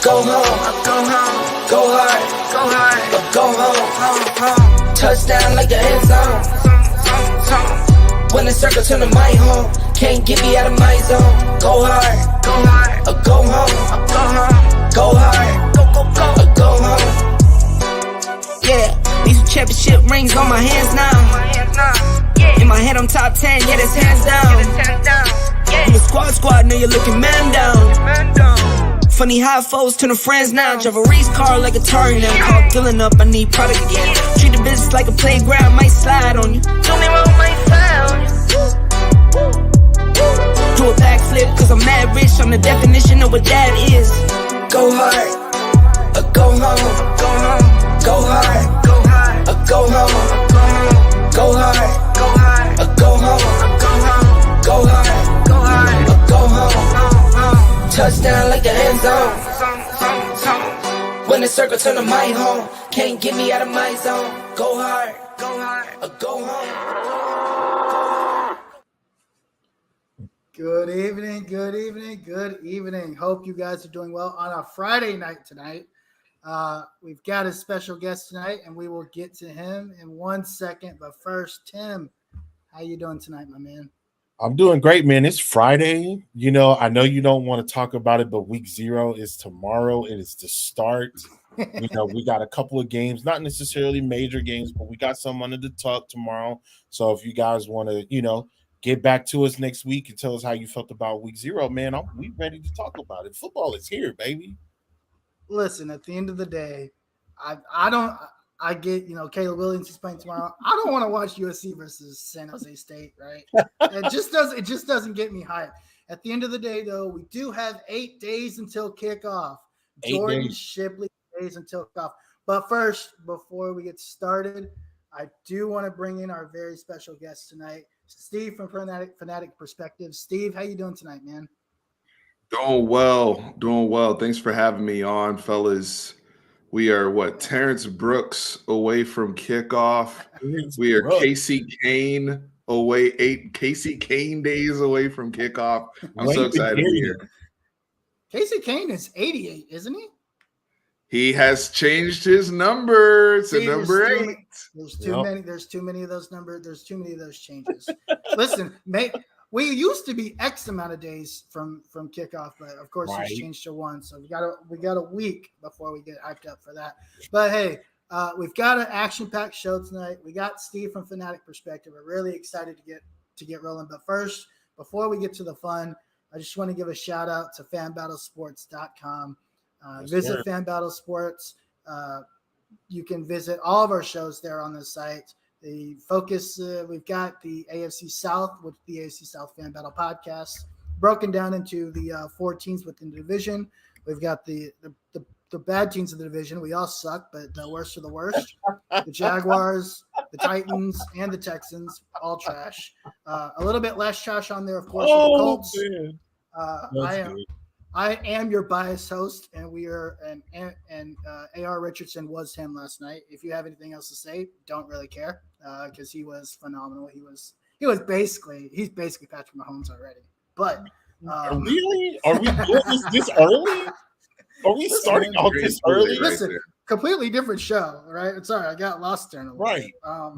Go home, go hard, go home. Touchdown like the end zone. When the circle turn to my home, can't get me out of my zone. Go hard, go home, go hard, go home. Yeah, these are championship rings on my hands now. In my head I'm top 10, yeah, that's hands down. I'm a squad, know you're looking man down. Funny how foes turn to friends now. Drive a race car like a Atari now. Call filling up, I need product again. Treat the business like a playground, might slide on you. Don't me wrong, might slide on you. Do a backflip, cause I'm mad rich. I'm the definition of what that is. Go hard, go home, go hard, go hard, go hard, go home, go hard, go hard, go home. Touchdown like the end zone. When the circle turn to my home, can't get me out of my zone. Go hard, go home. Good evening. Hope you guys are doing well on a Friday night tonight. We've got a special guest tonight, and we will get to him in 1 second. But first, Tim, how you doing tonight, my man? I'm doing great, man. It's Friday. You know, I know you don't want to talk about it, but week 0 is tomorrow. It is the start. You know, we got a couple of games, not necessarily major games, but we got some under the talk tomorrow. So if you guys want to, you know, get back to us next week and tell us how you felt about week 0, man, we ready to talk about it. Football is here, baby. Listen, at the end of the day, I get, you know, Caleb Williams is playing tomorrow. I don't want to watch USC versus San Jose State, right? It just doesn't get me hyped. At the end of the day, though, we do have 8 days until kickoff. Jordan Shipley days until kickoff. But first, before we get started, I do want to bring in our very special guest tonight, Steve from Fanatic Perspective. Steve, how you doing tonight, man? Doing well. Thanks for having me on, fellas. We are Terrence Brooks away from kickoff. We are Casey Kane away, 8 Casey Kane days away from kickoff. I'm so excited to be here. Casey Kane is 88, isn't he? He has changed his number to number 8. There's too many of those numbers. There's too many of those changes. Listen, we used to be X amount of days from kickoff, but of course it's changed to 1. So we got a week before we get hyped up for that. But hey, we've got an action-packed show tonight. We got Steve from Fanatic Perspective. We're really excited to get rolling. But first, before we get to the fun, I just want to give a shout out to fanbattlesports.com. Visit Fan Battle Sports. You can visit all of our shows there on the site. The focus, we've got the AFC South with the AFC South Fan Battle podcast, broken down into the 4 teams within the division. We've got the bad teams of the division. We all suck, but the worst of the worst. The Jaguars, the Titans, and the Texans, all trash. A little bit less trash on there, of course, with the Colts. I am your biased host, and we are and A.R. Richardson was him last night. If you have anything else to say, don't really care because he was phenomenal. He's basically Patrick Mahomes already. But really, are we doing this early? Are we starting off this early? Listen, completely different show, right? Sorry, I got lost there in a little right.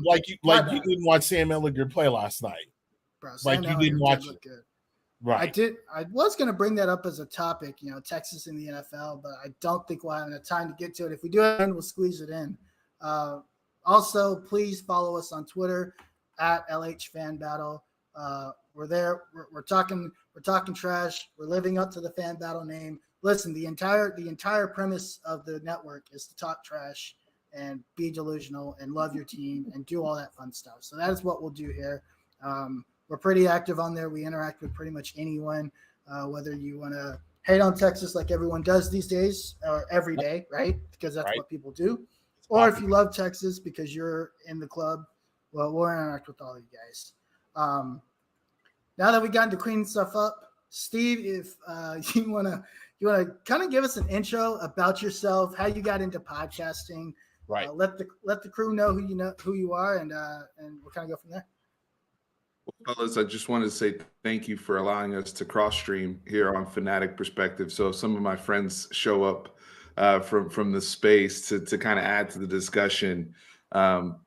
bit. You didn't watch Sam Ellinger play last night. Bro, like you didn't watch it. Good. Right. I was going to bring that up as a topic, Texas in the NFL, but I don't think we'll have enough time to get to it. If we do it, we'll squeeze it in. Also, please follow us on Twitter at LHFanBattle. We're there. We're talking trash. We're living up to the Fan Battle name. Listen, the entire premise of the network is to talk trash and be delusional and love your team and do all that fun stuff. So that is what we'll do here. We're pretty active on there. We interact with pretty much anyone, whether you want to hate on Texas like everyone does these days or every day, right? Because that's what people do. Or if you love Texas because you're in the club, well, we'll interact with all of you guys. Now that we got into cleaning stuff up, Steve, if you wanna kind of give us an intro about yourself, how you got into podcasting, right? Let the crew know who you are, and we'll kind of go from there. Well, fellas, I just wanted to say thank you for allowing us to cross stream here on Fanatic Perspective. So if some of my friends show up from the space to kind of add to the discussion,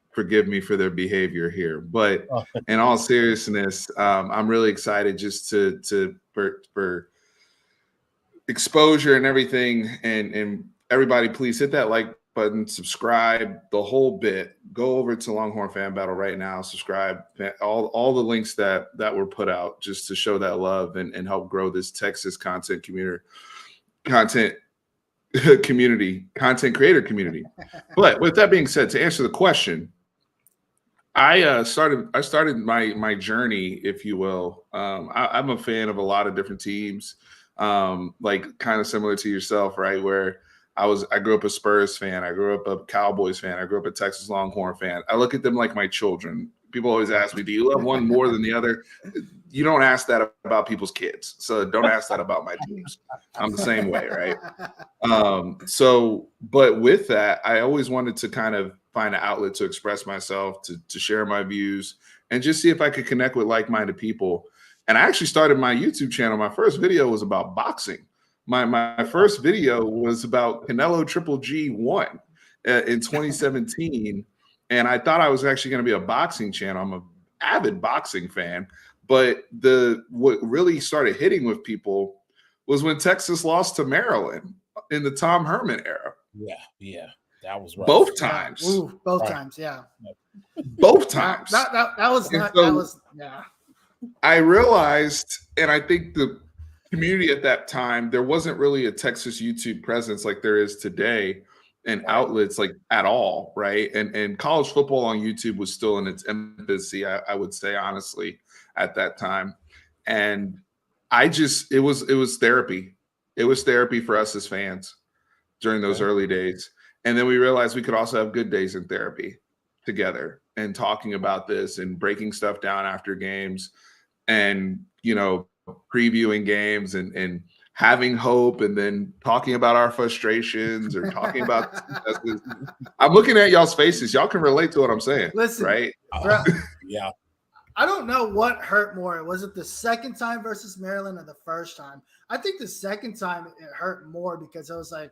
forgive me for their behavior here. But in all seriousness, I'm really excited just for exposure and everything. And everybody, please hit that like button, subscribe, the whole bit. Go over to Longhorn Fan Battle right now, subscribe, all the links that were put out just to show that love and help grow this Texas content creator community. But with that being said, to answer the question, I started my journey, if you will. I'm a fan of a lot of different teams, like kind of similar to yourself, right? Where I grew up a Spurs fan. I grew up a Cowboys fan. I grew up a Texas Longhorn fan. I look at them like my children. People always ask me, do you love one more than the other? You don't ask that about people's kids. So don't ask that about my teams. I'm the same way, right? But with that, I always wanted to kind of find an outlet to express myself, to share my views, and just see if I could connect with like-minded people. And I actually started my YouTube channel. My first video was about boxing. My first video was about Canelo Triple G1 in 2017. And I thought I was actually going to be a boxing channel. I'm an avid boxing fan. But what really started hitting with people was when Texas lost to Maryland in the Tom Herman era. Yeah. That was rough. Both times. Ooh, both times, yeah. Both times. That was. I realized, and I think the community at that time, there wasn't really a Texas YouTube presence like there is today, and outlets like at all, right? And college football on YouTube was still in its infancy, I would say, honestly, at that time. And it was therapy. It was therapy for us as fans during those early days. And then we realized we could also have good days in therapy together and talking about this and breaking stuff down after games and, previewing games and having hope and then talking about our frustrations or talking about I'm looking at y'all's faces. Y'all can relate to what I'm saying. Listen, right? Yeah. I don't know what hurt more. Was it the second time versus Maryland or the first time? I think the second time it hurt more because it was like,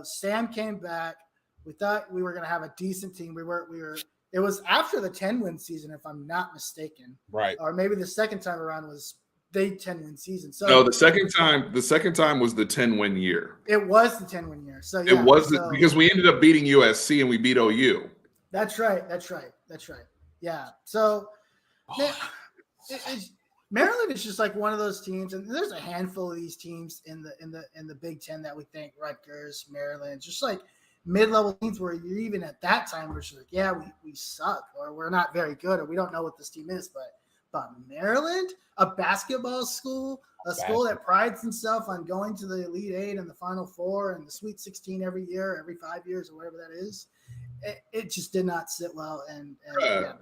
Sam came back. We thought we were going to have a decent team. It was after the 10-win season, if I'm not mistaken. Right. Or maybe the second time around was the 10-win season. So no, the second time was the 10-win year. It was the 10-win year. So it was because we ended up beating USC and we beat OU. That's right. Yeah. So Maryland is just like one of those teams, and there's a handful of these teams in the Big Ten that we think Rutgers, Maryland, just like mid-level teams where you're even at that time we're just like, yeah, we suck or we're not very good or we don't know what this team is, but Maryland, a basketball school, school that prides itself on going to the Elite Eight and the Final Four and the Sweet 16 every year, every 5 years or whatever that is. It just did not sit well. And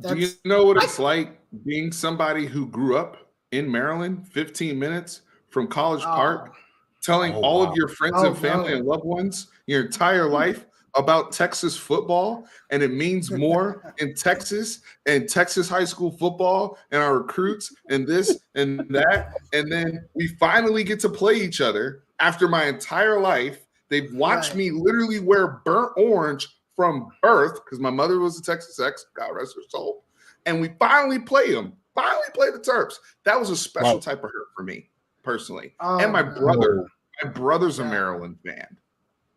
do you know what it's like being somebody who grew up in Maryland, 15 minutes from College Park, telling all of your friends and family and loved ones your entire life about Texas football, and it means more in Texas and Texas high school football and our recruits and this and that, and then we finally get to play each other after my entire life They've watched me literally wear burnt orange from birth because my mother was a Texas X, God rest her soul. And we finally play them. Finally play the Terps. That was a special type of hurt for me personally. And my brother's a Maryland fan.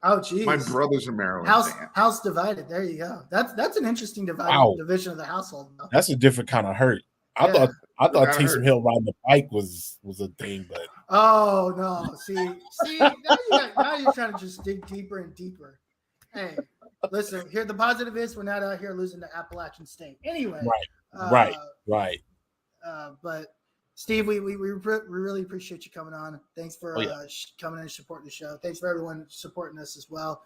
Oh, geez. My brother's a Maryland fan. House divided. There you go. That's an interesting division of the household. Though. That's a different kind of hurt. I thought Taysom Hill riding the bike was a thing, but no. See, now you're trying to just dig deeper and deeper. Hey, listen, here the positive is we're not out here losing to Appalachian State. Anyway. Right. But Steve, we really appreciate you coming on. Thanks for coming in and supporting the show. Thanks for everyone supporting us as well.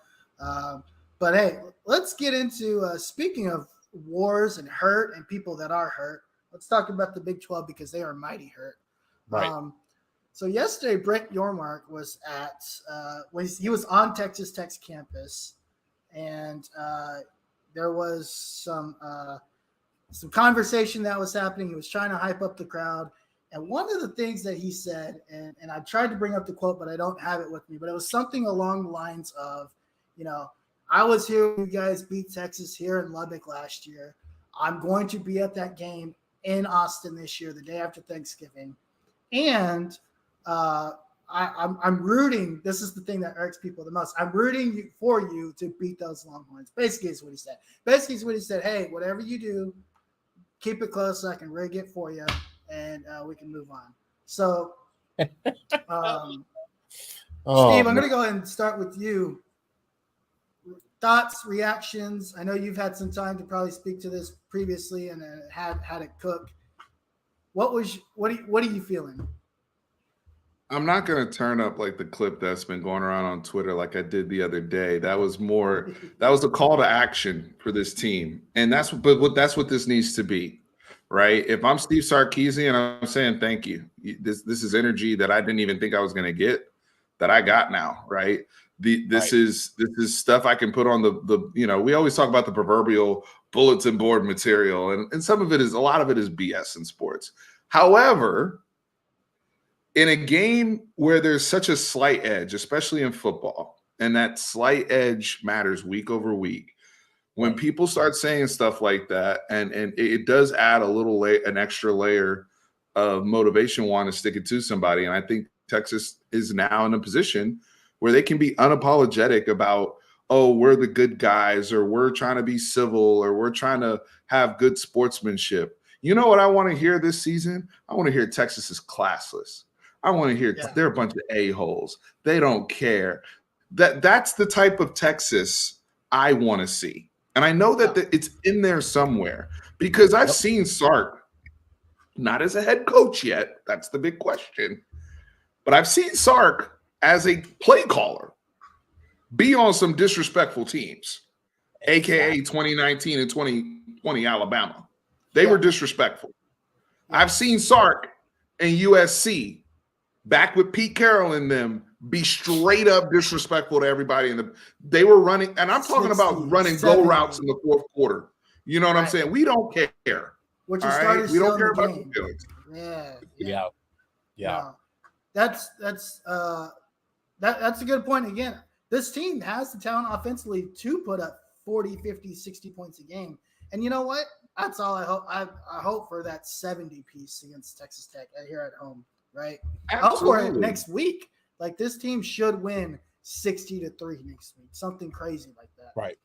But hey, let's get into speaking of wars and hurt and people that are hurt. Let's talk about the Big 12 because they are mighty hurt. Right. So yesterday, Brent Yormarch was he was on Texas Tech's campus, and there was some conversation that was happening. He was trying to hype up the crowd. And one of the things that he said, and I tried to bring up the quote, but I don't have it with me, but it was something along the lines of, I was here when you guys beat Texas here in Lubbock last year. I'm going to be at that game in Austin this year, the day after Thanksgiving. And I'm rooting. This is the thing that irks people the most. I'm rooting for you to beat those Longhorns. Basically, is what he said. Hey, whatever you do, keep it close so I can rig it for you, and we can move on. So, Steve, I'm going to go ahead and start with you. Thoughts, reactions. I know you've had some time to probably speak to this previously and had it cook. What are you feeling? I'm not going to turn up like the clip that's been going around on Twitter like I did the other day. That was a call to action for this team. And that's what this needs to be, right? If I'm Steve Sarkisian, I'm saying thank you. This is energy that I didn't even think I was going to get that I got now, right? This is stuff I can put on the we always talk about the proverbial bulletin board material, and a lot of it is BS in sports. However, in a game where there's such a slight edge, especially in football, and that slight edge matters week over week, when people start saying stuff like that, and it does add an extra layer of motivation wanting to stick it to somebody. And I think Texas is now in a position where they can be unapologetic about, oh, we're the good guys, or we're trying to be civil, or we're trying to have good sportsmanship. You know what I want to hear this season? I want to hear Texas is classless. I want to hear they're a bunch of a-holes. They don't care. That's the type of Texas I want to see. And I know that it's in there somewhere because I've seen Sark, not as a head coach yet. That's the big question. But I've seen Sark as a play caller be on some disrespectful teams, a.k.a. 2019 and 2020 Alabama. They were disrespectful. I've seen Sark and USC back with Pete Carroll and them be straight up disrespectful to everybody. They were running, and I'm talking about running go routes in the fourth quarter. You know what I'm saying? We don't care. What you started we don't care about the feelings. Yeah. No. That's a good point. Again, this team has the talent offensively to put up 40, 50, 60 points a game. And you know what? That's all I hope. I hope for that 70 piece against Texas Tech here at home, right? I hope for it next week. Like this team should win 60-3 next week, something crazy like that. Right.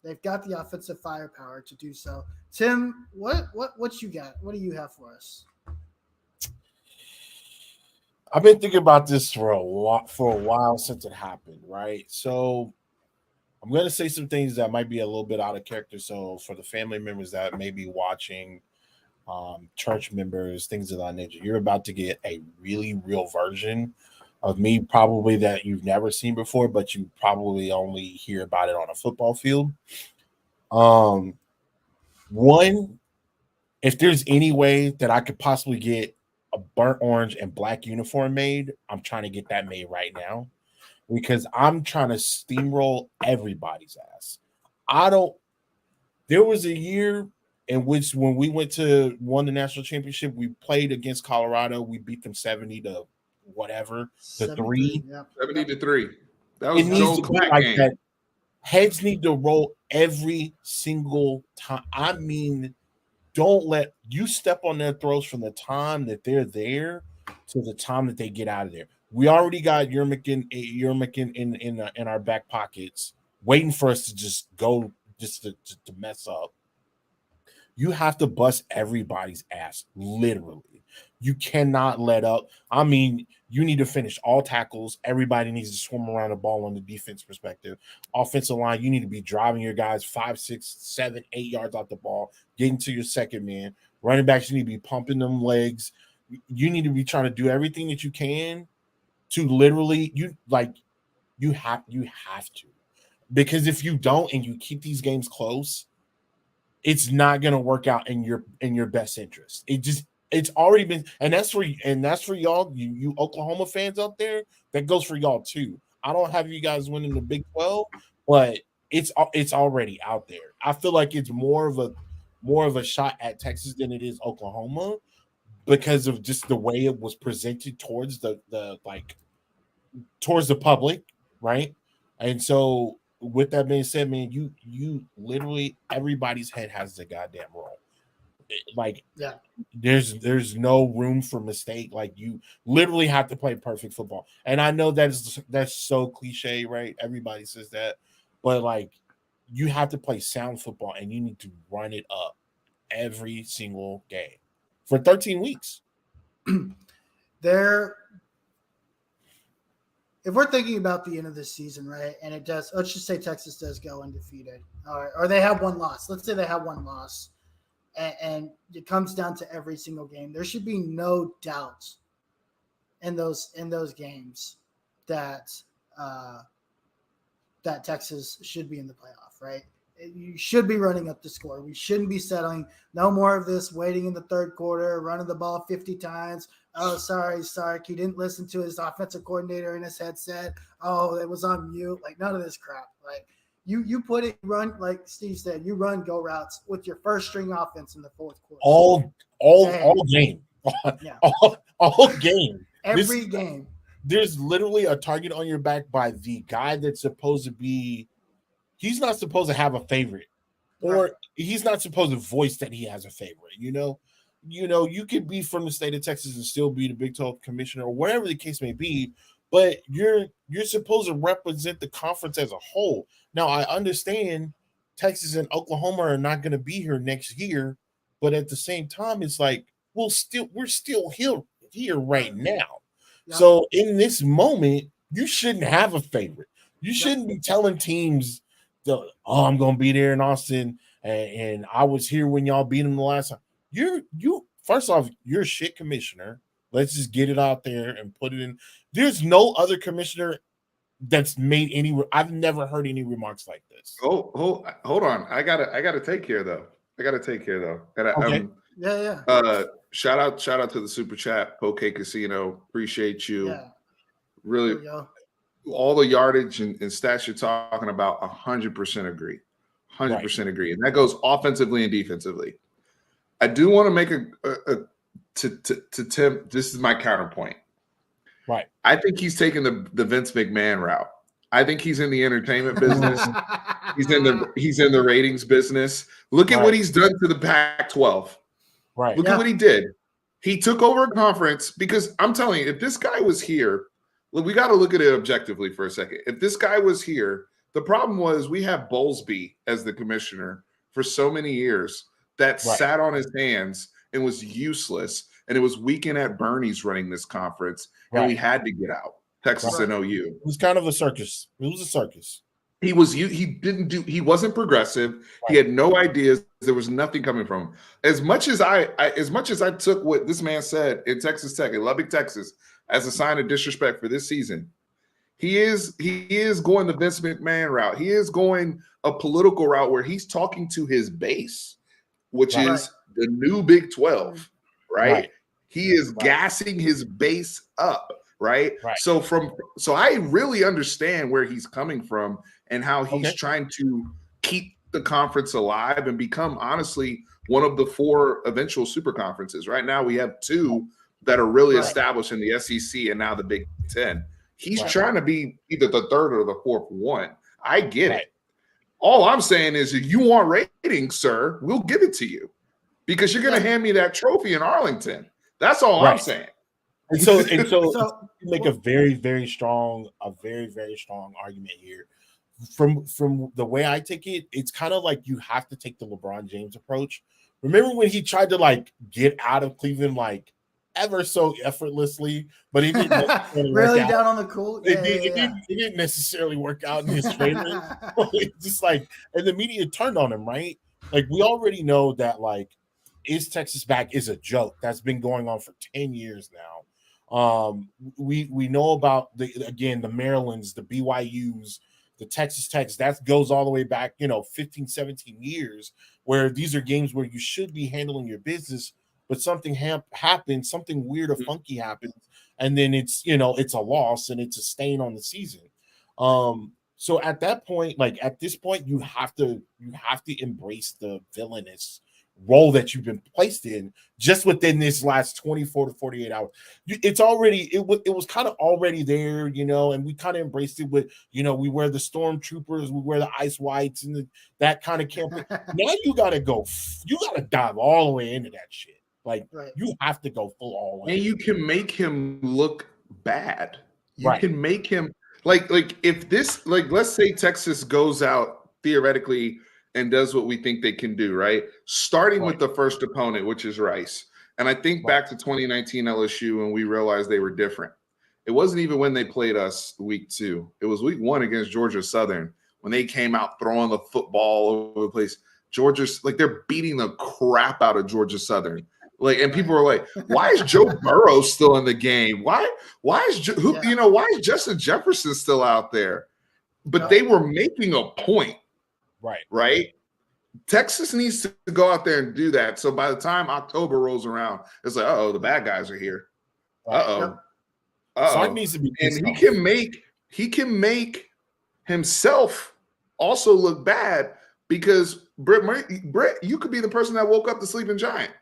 They've got the offensive firepower to do so. Tim, what you got? What do you have for us? I've been thinking about this for a while since it happened, right? So I'm going to say some things that might be a little bit out of character. So for the family members that may be watching, church members, things of that nature, you're about to get a really real version of me, probably that you've never seen before, but you probably only hear about it on a football field. One, if there's any way that I could possibly get a burnt orange and black uniform made, I'm trying to get that made right now because I'm trying to steamroll everybody's ass. There was a year in which when we won the national championship, we played against Colorado. We beat them 70 to whatever, to 3. Yeah. 70 to 3. That was Joe Clack game. That. Heads need to roll every single time. I mean, don't let you step on their throats from the time that they're there to the time that they get out of there. We already got Yormarch in our back pockets, waiting for us to just go, just to mess up. You have to bust everybody's ass, literally. You cannot let up. I mean, you need to finish all tackles. Everybody needs to swim around the ball on the defense perspective. Offensive line, you need to be driving your guys 5, 6, 7, 8 yards out the ball, getting to your second man. Running backs, you need to be pumping them legs. You need to be trying to do everything that you can to literally you have to. Because if you don't and you keep these games close, it's not going to work out in your best interest. It's already been, and that's for y'all, you Oklahoma fans out there. That goes for y'all too. I don't have you guys winning the Big 12, but it's already out there. I feel like it's more of a shot at Texas than it is Oklahoma because of just the way it was presented towards the public, right? And so with that being said, man, you literally everybody's head has the goddamn roll. Like, yeah, there's no room for mistake. Like, you literally have to play perfect football. And I know that's so cliche, right? Everybody says that, but like, you have to play sound football and you need to run it up every single game for 13 weeks. If we're thinking about the end of the season, right, and it does, let's just say Texas does go undefeated, or they have one loss. Let's say they have one loss, and it comes down to every single game. There should be no doubt in those games that that Texas should be in the playoff, right? You should be running up the score. We shouldn't be settling. No more of this waiting in the third quarter, running the ball 50 times. Oh, sorry, Sark. He didn't listen to his offensive coordinator in his headset. Oh, it was on mute. Like, none of this crap. Like, you put it, run, like Steve said, you run go routes with your first string offense in the fourth quarter. All game. Yeah. all game. Every game. There's literally a target on your back by the guy that's supposed to be. He's not supposed to have a favorite, or he's not supposed to voice that he has a favorite. You know, you could be from the state of Texas and still be the Big 12 commissioner or whatever the case may be, but you're supposed to represent the conference as a whole. Now, I understand Texas and Oklahoma are not going to be here next year, but at the same time, it's like we're still here right now. Yep. So in this moment, you shouldn't have a favorite. You shouldn't be telling teams, I'm going to be there in Austin, and I was here when y'all beat them the last time. You first off, you're a shit commissioner. Let's just get it out there and put it in. There's no other commissioner that's made any. I've never heard any remarks like this. Hold on. I gotta take care though. And okay. Yeah. Shout out to the super chat, Poke Casino. Appreciate you. Yeah. Really. All the yardage and stats you're talking about, 100% agree. 100% agree. And that goes offensively and defensively. I do want to make to Tim, this is my counterpoint. Right. I think he's taking the Vince McMahon route. I think he's in the entertainment business. he's in the ratings business. Look at what he's done to the Pac-12. Right. Look at what he did. He took over a conference because I'm telling you, if this guy was here, look, we got to look at it objectively for a second. If this guy was here, the problem was we have Bowlesby as the commissioner for so many years that sat on his hands and was useless. And it was weekend at Bernie's running this conference, and we had to get out. Texas and OU. It was kind of a circus. It was a circus. He wasn't progressive. Right. He had no ideas. There was nothing coming from him. As much as I took what this man said in Texas Tech, in Lubbock, Texas, as a sign of disrespect for this season, he is going the Vince McMahon route. He is going a political route where he's talking to his base, which is the new Big 12, right? He is gassing his base up, right? So I really understand where he's coming from and how he's trying to keep the conference alive and become, honestly, one of the 4 eventual super conferences. Right now, we have 2 that are really established in the SEC and now the Big 10. He's trying to be either the third or the fourth one. I get Right. it. All I'm saying is, if you want ratings, sir, we'll give it to you because you're going to hand me that trophy in Arlington. That's all I'm saying. And so you make a very, very strong argument here. From the way I take it, it's kind of like you have to take the LeBron James approach. Remember when he tried to like get out of Cleveland like ever so effortlessly, but it didn't necessarily really work down out. on the cool. It didn't necessarily work out in his favor. It's just like, and the media turned on him, right? Like we already know that like, is Texas back is a joke that's been going on for 10 years now. We know about the Marylands, the BYUs, the Texas Techs, that goes all the way back, 15, 17 years, where these are games where you should be handling your business, but something happens, something weird or funky happens, and then it's a loss and it's a stain on the season. So at that point, like at this point, you have to embrace the villainous role that you've been placed in just within this last 24 to 48 hours. It's already it was kind of already there, and we kind of embraced it with, we wear the stormtroopers, we wear the ice whites and that kind of campaign. Now you gotta dive all the way into that shit. Like you have to go full all in. And you can make him look bad. You can make him like if this, like, let's say Texas goes out theoretically and does what we think they can do, right? Starting with the first opponent, which is Rice. And I think back to 2019 LSU, and we realized they were different. It wasn't even when they played us week 2. It was week 1 against Georgia Southern when they came out throwing the football all over the place. Georgia's like, they're beating the crap out of Georgia Southern. Like, and people were like, why is Joe Burrow still in the game? Why is Justin Jefferson still out there? But they were making a point. Right. Texas needs to go out there and do that. So by the time October rolls around, it's like, the bad guys are here. Sark needs to be, and he can make himself also look bad because Brett, you could be the person that woke up the sleeping giant,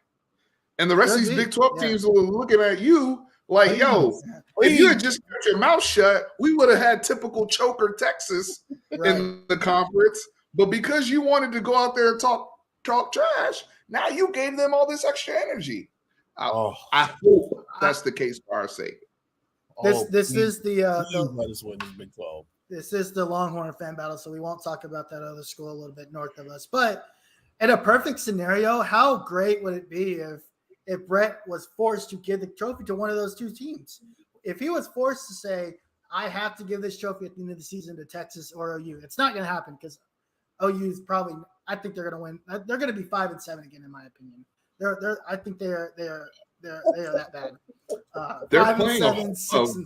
and the rest of these Big 12 teams were looking at you like, if you had just kept your mouth shut, we would have had typical choker Texas in the conference. But because you wanted to go out there and talk trash, now you gave them all this extra energy. I hope that's the case for our sake. This is the let us win this Big 12. This is the Longhorn fan battle, so we won't talk about that other school a little bit north of us. But in a perfect scenario, how great would it be if Brett was forced to give the trophy to one of those two teams? If he was forced to say, I have to give this trophy at the end of the season to Texas or OU, it's not going to happen because OU is probably. I think they're going to win. They're going to be 5-7 again, in my opinion. I think they're that bad. They're playing a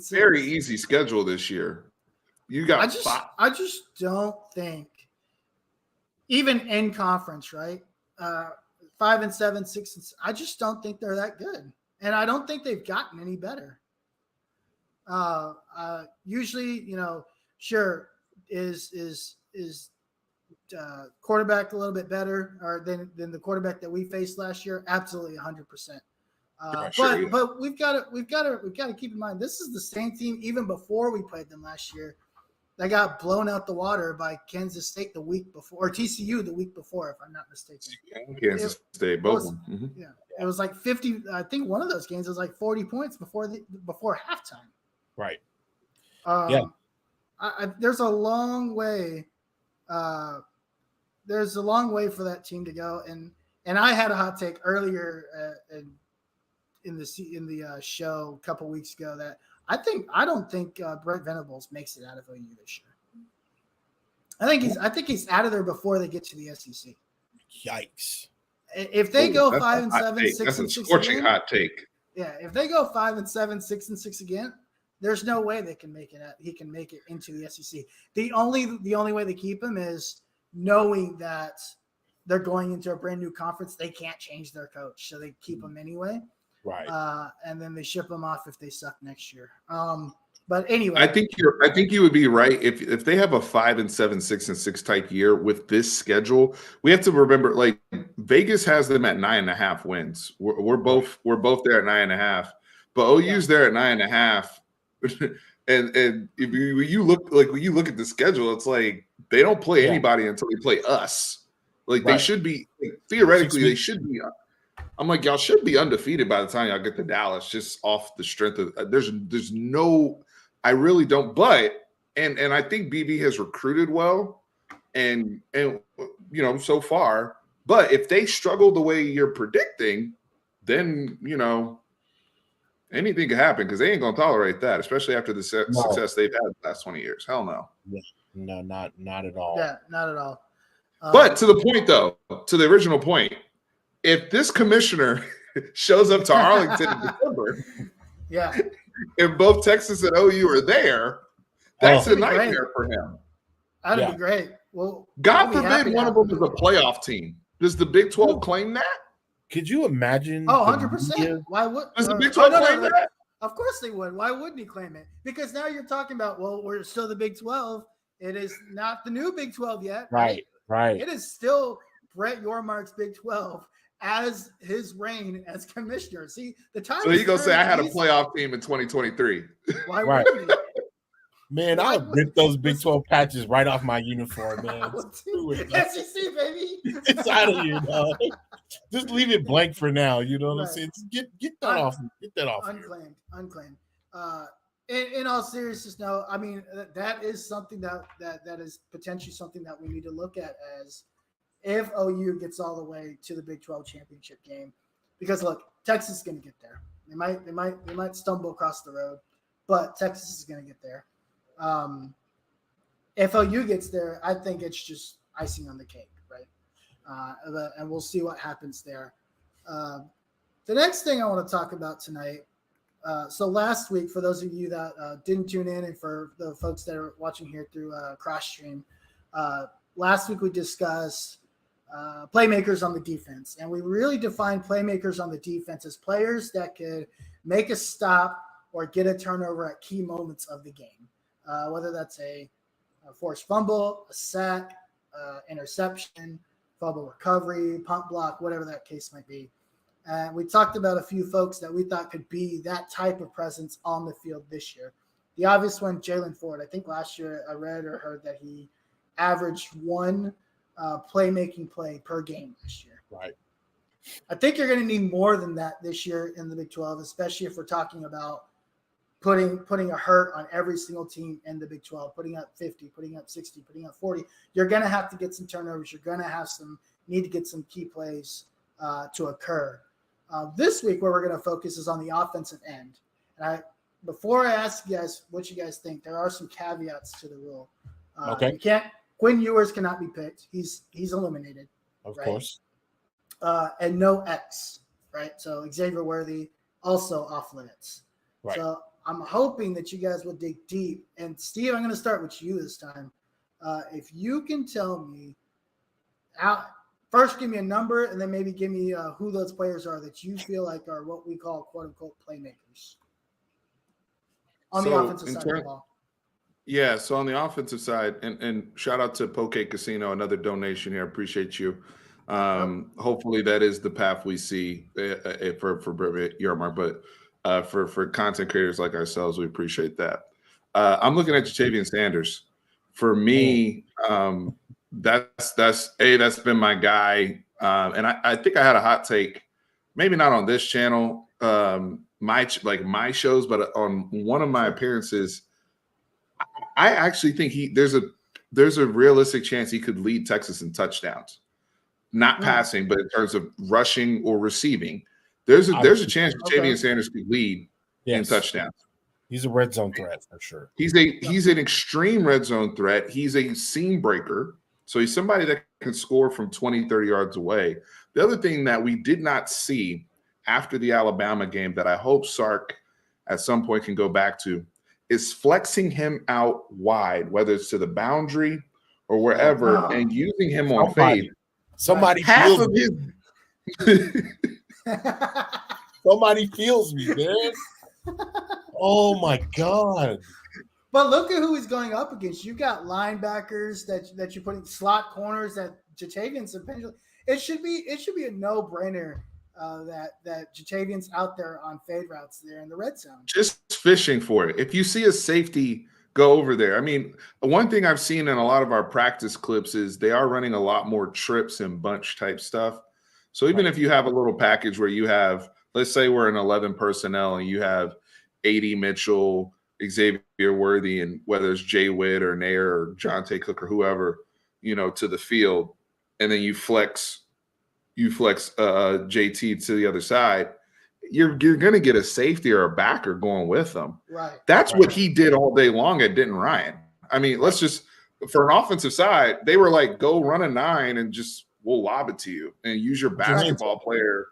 very easy schedule this year. You got. I just don't think, even in conference, right? 5-7, 6. I just don't think they're that good, and I don't think they've gotten any better. Usually, sure is quarterback a little bit better or than the quarterback that we faced last year? Absolutely 100%. But we've got to keep in mind this is the same team even before we played them last year. They got blown out the water by Kansas State the week before, or TCU the week before, if I'm not mistaken. Kansas State, both. Yeah, it was like 50. I think one of those games was like 40 points before halftime. Right. There's a long way. There's a long way for that team to go, and I had a hot take earlier in the show a couple weeks ago that I don't think Brent Venables makes it out of OU this year. I think he's out of there before they get to the SEC. Yikes! If they go 5-7, 6-6, that's a scorching hot take. Yeah, if they go 5-7, 6-6 again, there's no way he can make it into the SEC. The only way they keep him is knowing that they're going into a brand new conference. They can't change their coach, so they keep him anyway. Right. And then they ship him off if they suck next year. But anyway, I think you would be right if they have a 5-7, 6-6 type year with this schedule. We have to remember, like, Vegas has them at 9.5 wins. We're both there at 9.5, but OU's there at 9.5. And if you look at the schedule, it's like they don't play anybody until they play us. Like they should be theoretically they should be. I'm like, y'all should be undefeated by the time y'all get to Dallas, just off the strength of there's no, I really don't, but and I think BB has recruited well and so far, but if they struggle the way you're predicting, then anything could happen because they ain't gonna tolerate that, especially after the success they've had the last 20 years. Hell no. Yeah. No, not at all. Yeah, not at all. But to the point though, to the original point, if this commissioner shows up to Arlington in December, and both Texas and OU are there, that's a nightmare for him. That'd be great. Well, God forbid one of them is a playoff team. Does the Big 12 claim that? Could you imagine? Oh, 100%. Why would? Does the Big 12 claim that? Of course they would. Why wouldn't he claim it? Because now you're talking about, well, we're still the Big 12. It is not the new Big 12 yet. Right. It is still Brett Yormarch's Big 12 as his reign as commissioner. See, the time. So he's going to say, I had a playoff team in 2023. Why wouldn't he? Man, I'll rip those Big 12 patches right off my uniform, man. SEC, baby. It's out of here, dog. Just leave it blank for now. You know what I'm saying? Get that off. Get that off. Unclaimed. In all seriousness, no. I mean, that is something that is potentially something that we need to look at as if OU gets all the way to the Big 12 championship game. Because look, Texas is going to get there. They might stumble across the road, but Texas is going to get there. If OU gets there, I think it's just icing on the cake, right? And we'll see what happens there. The next thing I want to talk about tonight. So last week, for those of you that didn't tune in, and for the folks that are watching here through cross stream, last week we discussed playmakers on the defense, and we really defined playmakers on the defense as players that could make a stop or get a turnover at key moments of the game. Whether that's a forced fumble, a sack, interception, fumble recovery, punt block, whatever that case might be. And we talked about a few folks that we thought could be that type of presence on the field this year. The obvious one, Jalen Ford. I think last year I read or heard that he averaged one playmaking play per game this year. Right. I think you're going to need more than that this year in the Big 12, especially if we're talking about putting a hurt on every single team in the Big 12, putting up 50, putting up 60, putting up 40. You're going to have to get some turnovers. You're going to need to get some key plays to occur. This week, where we're going to focus is on the offensive end. And before I ask you guys what you guys think, there are some caveats to the rule. Okay. Quinn Ewers cannot be picked. He's eliminated. Of course. And no X, right? So Xavier Worthy also off limits. Right. So I'm hoping that you guys will dig deep. And Steve, I'm going to start with you this time. If you can tell me first give me a number, and then maybe give me who those players are that you feel like are what we call quote unquote playmakers on the offensive side of the ball. Yeah, so on the offensive side, and shout out to Poke Casino, another donation here. Appreciate you. Hopefully that is the path we see for Yormarch, but for content creators like ourselves, we appreciate that. I'm looking at Ja'Tavion Sanders. For me, that's been my guy, and I think I had a hot take, maybe not on this channel, my shows, but on one of my appearances. I actually think there's a realistic chance he could lead Texas in touchdowns, not passing, but in terms of rushing or receiving. There's a chance Ja'Tavion Sanders could lead in touchdowns. He's a red zone threat for sure. He's an extreme red zone threat. He's a seam breaker. So he's somebody that can score from 20, 30 yards away. The other thing that we did not see after the Alabama game that I hope Sark at some point can go back to is flexing him out wide, whether it's to the boundary or wherever, and using him on fade. Somebody feels me. Somebody feels me, man. Oh my God. But look at who he's going up against. You've got linebackers that you're putting slot corners that Ja'Tavion's eventually. It should be a no-brainer that Jatavian's out there on fade routes there in the red zone. Just fishing for it. If you see a safety go over there, I mean, one thing I've seen in a lot of our practice clips is they are running a lot more trips and bunch type stuff. So even if you have a little package where you have, let's say we're in 11 personnel and you have 80 Mitchell, Xavier Worthy, and whether it's Jay Witt or Nair or Jonte Cook or whoever, to the field, and then you flex JT to the other side, you're going to get a safety or a backer going with them. Right. That's what he did all day long at Denton Ryan. I mean, let's just, for an offensive side, they were like, go run a 9 and just we'll lob it to you and use your basketball player.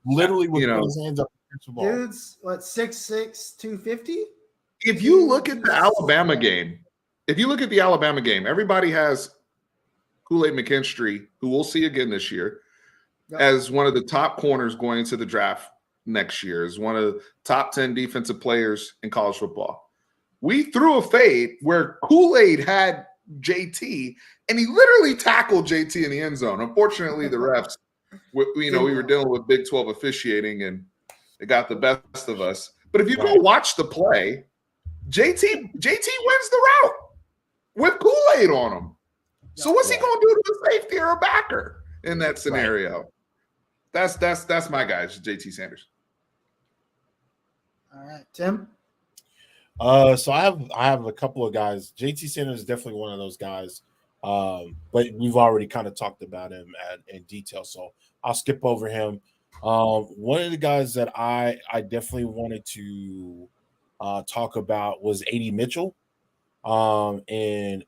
Literally with his hands up. Dude's what, 6'6", 250? If you look at the Alabama game, everybody has Kool-Aid McKinstry, who we'll see again this year, as one of the top corners going into the draft next year, as one of the top 10 defensive players in college football. We threw a fade where Kool-Aid had JT, and he literally tackled JT in the end zone. Unfortunately, the refs, we were dealing with Big 12 officiating, and it got the best of us. But if you go watch the play, JT wins the route with Kool-Aid on him. So what's he going to do to a safety or a backer in that scenario? Right. That's my guy, JT Sanders. All right, Tim. So I have a couple of guys. JT Sanders is definitely one of those guys, but we've already kind of talked about him in detail, so I'll skip over him. One of the guys that I definitely wanted to talk about was A.D. Mitchell, and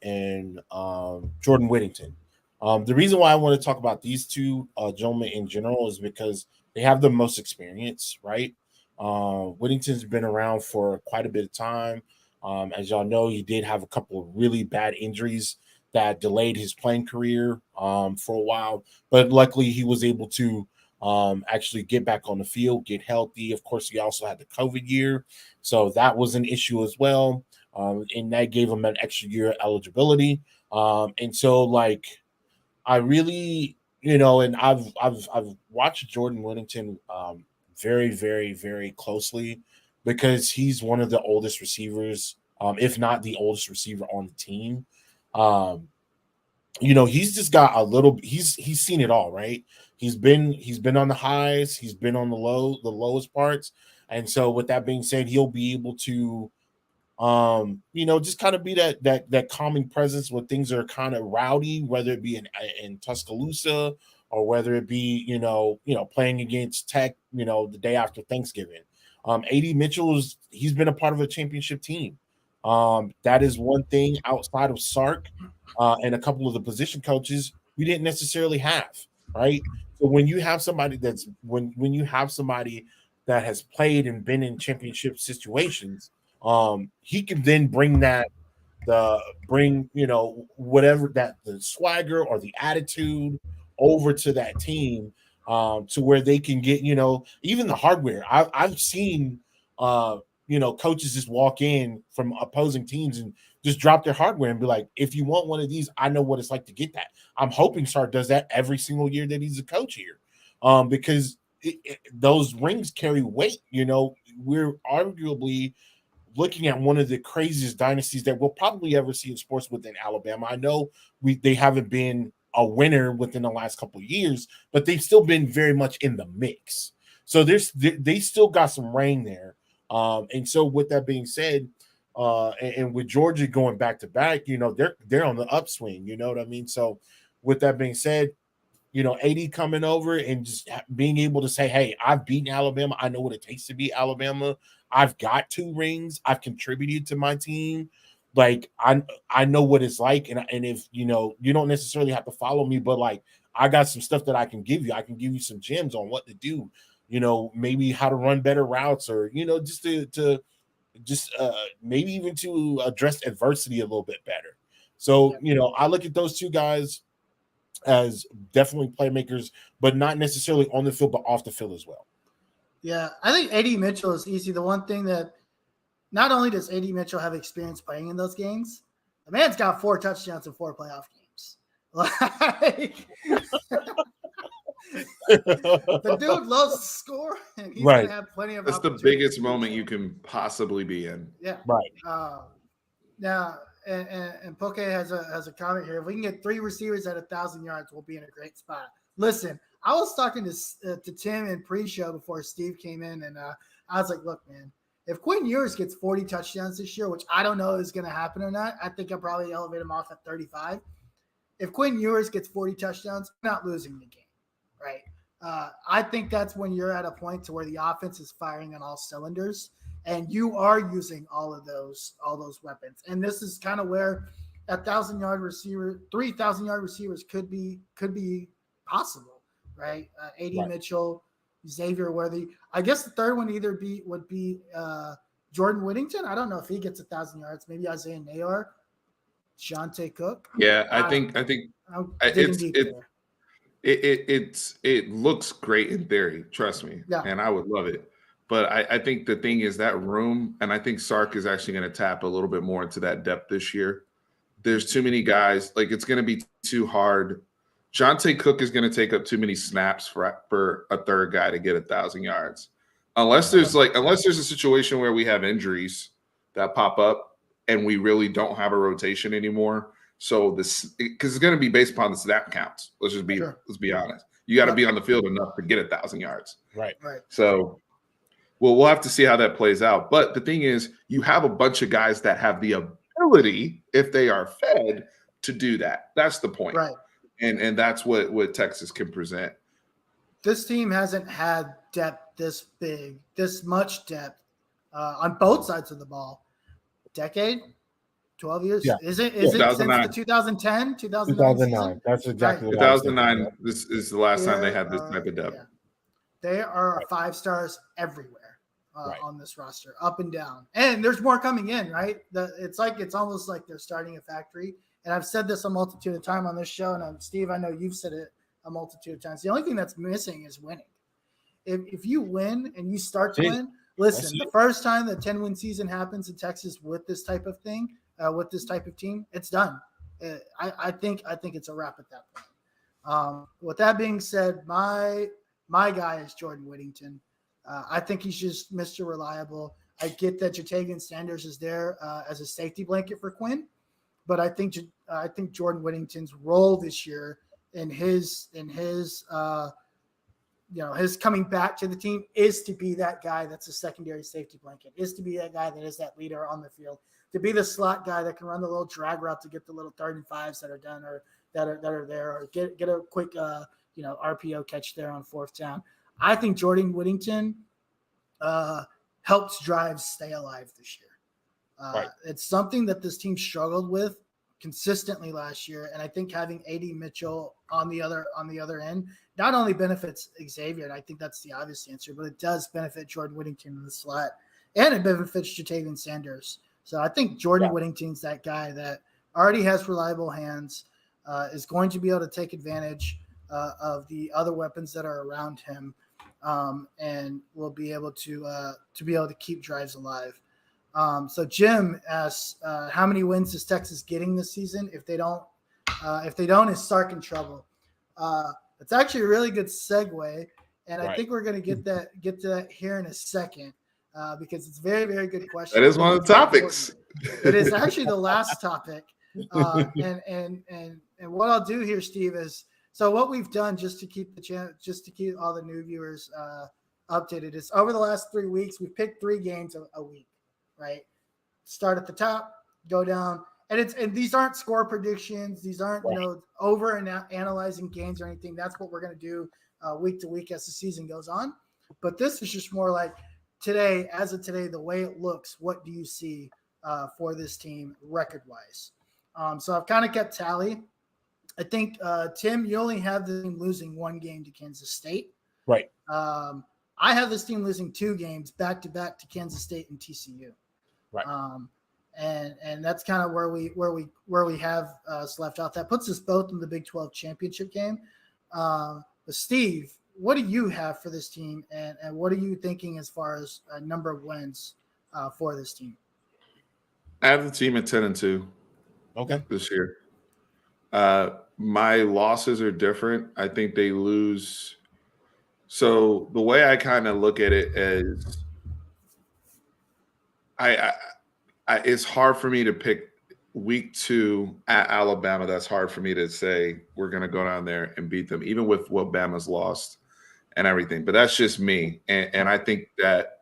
Jordan Whittington. The reason why I want to talk about these two gentlemen in general is because they have the most experience, right? Whittington's been around for quite a bit of time. As y'all know, he did have a couple of really bad injuries that delayed his playing career for a while, but luckily he was able to actually get back on the field, get healthy. Of course, he also had the COVID year, so that was an issue as well, and that gave him an extra year of eligibility. And so, like, I really, and I've watched Jordan Whittington very, very, very closely because he's one of the oldest receivers, if not the oldest receiver on the team. He's just got a little. He's seen it all, right? He's been on the highs, he's been on the lowest parts, and so with that being said, he'll be able to, just kind of be that calming presence when things are kind of rowdy, whether it be in Tuscaloosa or whether it be playing against Tech, the day after Thanksgiving. A.D. Mitchell he's been a part of a championship team. That is one thing outside of Sark and a couple of the position coaches we didn't necessarily have, right? So when you have somebody when you have somebody that has played and been in championship situations, he can then bring whatever that the swagger or the attitude over to that team, to where they can get, even the hardware. I've seen coaches just walk in from opposing teams and just drop their hardware and be like, if you want one of these, I know what it's like to get that. I'm hoping Sark does that every single year that he's a coach here, because those rings carry weight. We're arguably looking at one of the craziest dynasties that we'll probably ever see in sports within Alabama. I know they haven't been a winner within the last couple of years, but they've still been very much in the mix. So they still got some reign there. And so with that being said, and with Georgia going back to back, they're on the upswing, you know what I mean? So with that being said, AD coming over and just being able to say, hey, I've beaten Alabama. I know what it takes to beat Alabama. I've got 2 rings. I've contributed to my team. Like, I know what it's like. And if, you don't necessarily have to follow me, but like, I got some stuff that I can give you. I can give you some gems on what to do, maybe how to run better routes, or, just to maybe even to address adversity a little bit better. So, I look at those 2 guys as definitely playmakers, but not necessarily on the field, but off the field as well. Yeah, I think A.D. Mitchell is easy. The one thing that not only does A.D. Mitchell have experience playing in those games, the man's got 4 touchdowns in 4 playoff games. Like, The dude loves to score, and he's Right. gonna have plenty of. That's the biggest moment you can possibly be in. Yeah. Right. Now, and Poke has a comment here. If we can get 3 receivers at 1,000 yards, we'll be in a great spot. Listen, I was talking to Tim in pre-show before Steve came in, and I was like, look, man, if Quinn Ewers gets 40 touchdowns this year, which I don't know is going to happen or not, I think I'll probably elevate him off at 35. If Quinn Ewers gets 40 touchdowns, I'm not losing the game, right? I think that's when you're at a point to where the offense is firing on all cylinders, and you are using all those weapons. And this is kind of where 1,000-yard receiver, 3,000-yard receivers could be possible, right? AD Right. Mitchell, Xavier Worthy. I guess the third one would be Jordan Whittington. I don't know if he gets 1,000 yards. Maybe Isaiah Nayor, Shante Cook. Yeah, I think it looks great in theory. Trust me, and I would love it. But I think the thing is that room, and I think Sark is actually going to tap a little bit more into that depth this year. There's too many guys. Like, it's going to be too hard. Shante Cook is going to take up too many snaps for a third guy to get 1,000 yards, unless there's a situation where we have injuries that pop up and we really don't have a rotation anymore. So because it's going to be based upon the snap counts. Let's be honest. You got to be on the field enough to get 1,000 yards. Right. So, we'll have to see how that plays out. But the thing is, you have a bunch of guys that have the ability, if they are fed, to do that. That's the point. Right. And that's what Texas can present. This team hasn't had depth this big, this much depth on both sides of the ball. Decade? 12 years? Yeah. Is it since the 2010, 2009? That's exactly right. what 2009. This is the last time they had this type of depth. Yeah. They are 5 stars everywhere on this roster, up and down. And there's more coming in, right? It's almost like they're starting a factory. And I've said this a multitude of times on this show, and Steve, I know you've said it a multitude of times. The only thing that's missing is winning. If you win and you start to win, listen, the first time the 10-win season happens in Texas with this type of thing, with this type of team, it's done. I think it's a wrap at that point. With that being said, my guy is Jordan Whittington. I think he's just Mr. Reliable. I get that Jatavian Sanders is there as a safety blanket for Quinn, but I think Jordan Whittington's role this year in his coming back to the team is to be that guy that's a secondary safety blanket, is to be that guy that is that leader on the field, to be the slot guy that can run the little drag route to get the little 3rd and 5s that are done or that are there, or get a quick RPO catch there on 4th down. I think Jordan Whittington helps drives stay alive this year. It's something that this team struggled with consistently last year, and I think having AD Mitchell on the other end not only benefits Xavier, and I think that's the obvious answer, but it does benefit Jordan Whittington in the slot, and it benefits Jatavian Sanders. So I think Jordan Whittington's that guy that already has reliable hands, is going to be able to take advantage of the other weapons that are around him, and will be able to keep drives alive. So Jim asks, how many wins is Texas getting this season? If they don't, is Sark in trouble? It's actually a really good segue, and I think we're going to get to that here in a second, because it's a very, very good question. That is one of the topics. It is actually the last topic, and what I'll do here, Steve, is so what we've done just to keep all the new viewers updated is over the last 3 weeks we've picked 3 games a week. Right, start at the top, go down, and these aren't score predictions. These aren't over and analyzing games or anything. That's what we're going to do week to week as the season goes on. But this is just more like today, as of today, the way it looks. What do you see for this team record wise? So I've kind of kept tally. I think Tim, you only have the team losing 1 game to Kansas State. Right. I have this team losing 2 games back to back to Kansas State and TCU. Right. And that's kind of where we have us left out. That puts us both in the Big 12 championship game. But Steve, what do you have for this team, and what are you thinking as far as a number of wins for this team? I have the team at 10-2. Okay. This year. My losses are different. I think they lose. So the way I kind of look at it is, it's hard for me to pick week 2 at Alabama. That's hard for me to say we're going to go down there and beat them, even with what Bama's lost and everything. But that's just me. And I think that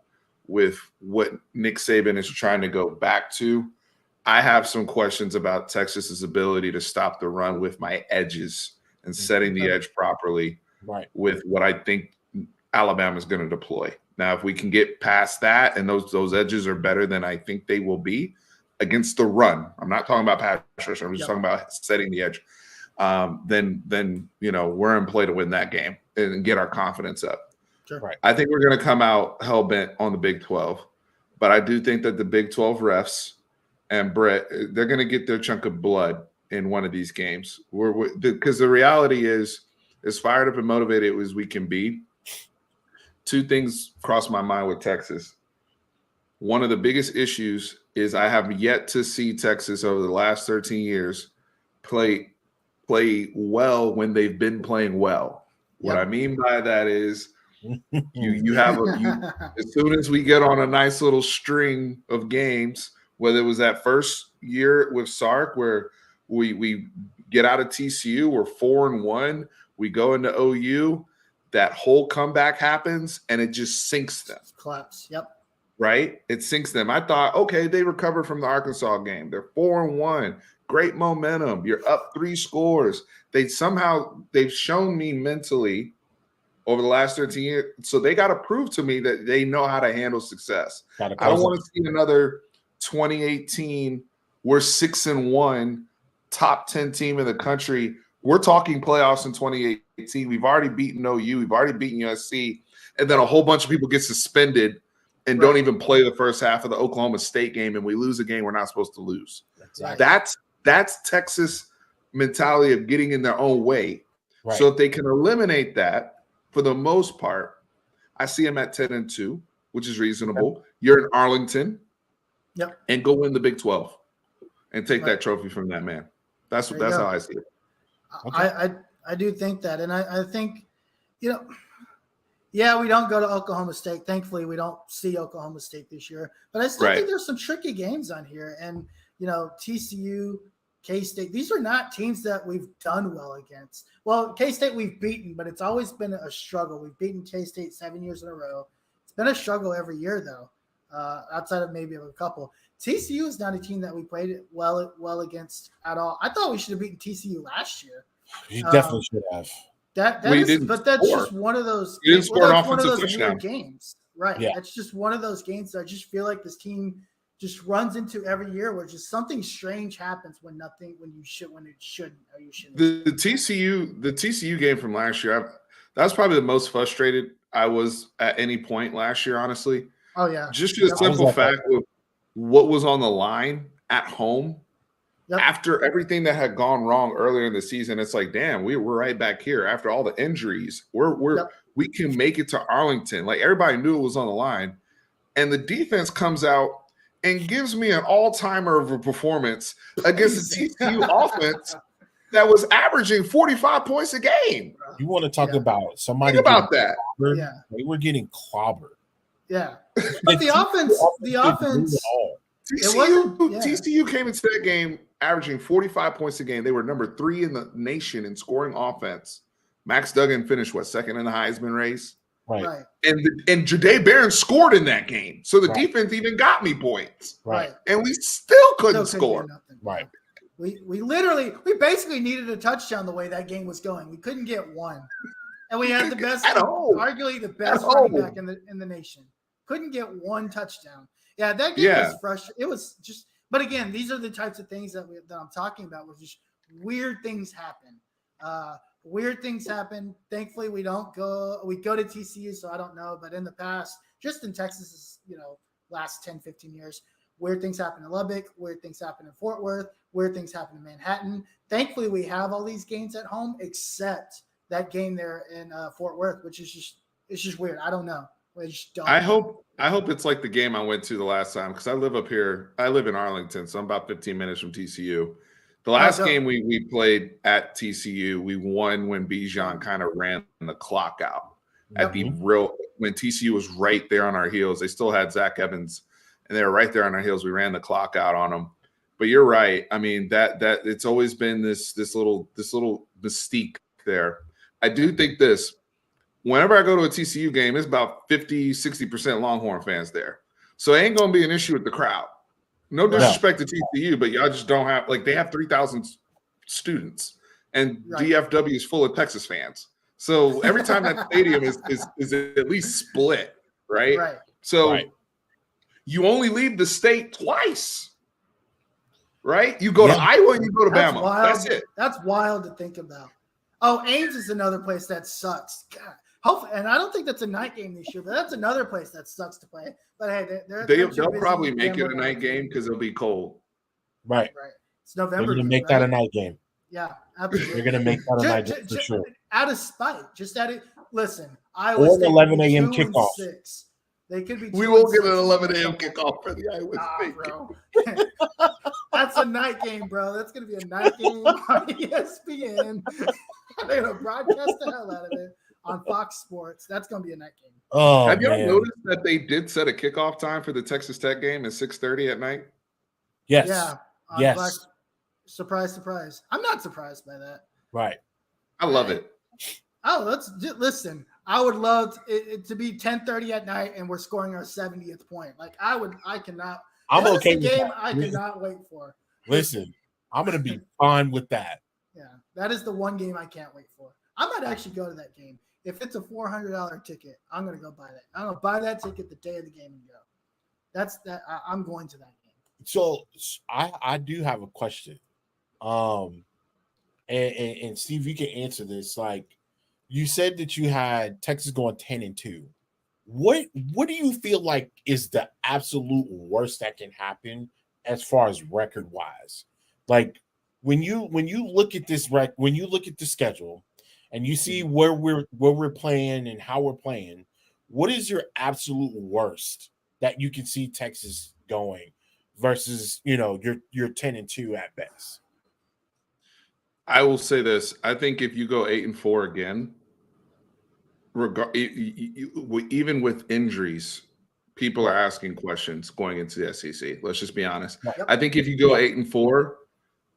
with what Nick Saban is trying to go back to, I have some questions about Texas's ability to stop the run with my edges and setting the edge properly with what I think Alabama is going to deploy. Now, if we can get past that and those edges are better than I think they will be against the run, I'm not talking about pass rush, I'm just talking about setting the edge, then we're in play to win that game and get our confidence up. Sure. Right. I think we're going to come out hell-bent on the Big 12, but I do think that the Big 12 refs and Brett, they're going to get their chunk of blood in one of these games. Because the reality is, as fired up and motivated as we can be, 2 things cross my mind with Texas. One of the biggest issues is I have yet to see Texas over the last 13 years play well when they've been playing well. What I mean by that is you have as soon as we get on a nice little string of games, whether it was that first year with Sark where we get out of TCU, we're 4-1, we go into OU, that whole comeback happens and it just sinks them. Collapse. Yep. Right? It sinks them. I thought, okay, they recovered from the Arkansas game. They're 4-1. Great momentum. You're up 3 scores. They've shown me mentally over the last 13 years. So they got to prove to me that they know how to handle success. I don't want to see another 2018, we're 6-1, top 10 team in the country. We're talking playoffs in 2018. We've already beaten OU. We've already beaten USC. And then a whole bunch of people get suspended and don't even play the first half of the Oklahoma State game, and we lose a game we're not supposed to lose. That's Texas mentality of getting in their own way. Right. So if they can eliminate that, for the most part, I see them at 10-2, which is reasonable. Okay. You're in Arlington. Yep. And go win the Big 12 and take that trophy from that man. That's how I see it. Okay. I do think that. And I think, we don't go to Oklahoma State. Thankfully, we don't see Oklahoma State this year. But I still think there's some tricky games on here. And, TCU, K-State, these are not teams that we've done well against. Well, K-State we've beaten, but it's always been a struggle. We've beaten K-State 7 years in a row. It's been a struggle every year, though. Outside of maybe a couple. TCU is not a team that we played well against at all. I thought we should have beaten TCU last year. You definitely should have. That's just one of those. You didn't score an offensive one of those touchdown. Games, right? Yeah. That's just one of those games that I just feel like this team just runs into every year, where just something strange happens when it shouldn't. The TCU game from last year, that was probably the most frustrated I was at any point last year, honestly. Oh, yeah. Just the simple fact of what was on the line at home after everything that had gone wrong earlier in the season. It's like, damn, we're right back here after all the injuries. We can make it to Arlington. Like, everybody knew it was on the line. And the defense comes out and gives me an all-timer of a performance against the TCU offense that was averaging 45 points a game. You want to talk about somebody? Think about that. They were getting clobbered. Yeah, but the offense. TCU came into that game averaging 45 points a game. They were number 3 in the nation in scoring offense. Max Duggan finished second in the Heisman race. Right. And Jahdae Barron scored in that game, so the defense even got me points. Right. And we still couldn't score. Right. We basically needed a touchdown the way that game was going. We couldn't get one. And we had the best, arguably the best running back in the nation. Couldn't get one touchdown. Yeah, that game was frustrating. It was just, but again, these are the types of things that I'm talking about, where just weird things happen. Thankfully, we go to TCU, so I don't know. But in the past, just in Texas, last 10, 15 years, weird things happen in Lubbock, weird things happen in Fort Worth, weird things happen in Manhattan. Thankfully, we have all these games at home, except that game there in Fort Worth, which is just weird. I don't know. I hope it's like the game I went to the last time, because I live up here. I live in Arlington, so I'm about 15 minutes from TCU. The last game we played at TCU, we won when Bijan kind of ran the clock out at the when TCU was right there on our heels. They still had Zach Evans, and they were right there on our heels. We ran the clock out on them. But you're right. I mean, that it's always been this little mystique there. I do think this. Whenever I go to a TCU game, it's about 50, 60% Longhorn fans there. So it ain't going to be an issue with the crowd. No disrespect to TCU, but y'all just don't have, like, they have 3,000 students, and DFW is full of Texas fans. So every time that stadium is at least split, right? So you only leave the state twice, right? You go to Iowa and you go to Bama. Wild. That's it. That's wild to think about. Oh, Ames is another place that sucks. God. Hopefully, and I don't think that's a night game this year, but that's another place that sucks to play. But hey, they'll probably make it a night game because it'll be cold. Right. It's November. They're gonna make that a night game. Yeah, absolutely. They're gonna make that a night game for sure. Out of spite, just out of listen. Or an 11 a.m. kickoff. They could be. We won't get an 11 a.m. kickoff for the Iowa State. Bro. That's a night game, bro. That's gonna be a night game on ESPN. They're gonna broadcast the hell out of it on Fox Sports. That's gonna be a night game. Oh, have y'all noticed that they did set a kickoff time for the Texas Tech game at 6:30 at night? Yes. Yeah. Yes. Surprise, surprise. I'm not surprised by that. Right. I love it. Oh, listen. I would love it to be 10:30 at night and we're scoring our 70th point. Like I cannot. I'm okay with game that. I cannot wait for. Listen, I'm gonna be fine with that. Yeah, that is the one game I can't wait for. I might actually go to that game. If it's a $400 ticket, I'm gonna go buy that. I'm gonna buy that ticket the day of the game and go. That's that. I'm going to that game. So I do have a question. And Steve, you can answer this. Like you said that you had Texas going 10-2. What do you feel like is the absolute worst that can happen as far as record wise? Like when you look at this when you look at the schedule and you see where we're playing and how we're playing, what is your absolute worst that you can see Texas going versus your 10-2 at best? I will say this. I think if you go 8-4 again, even with injuries, people are asking questions going into the SEC. Let's just be honest. Yep. I think if you go 8-4,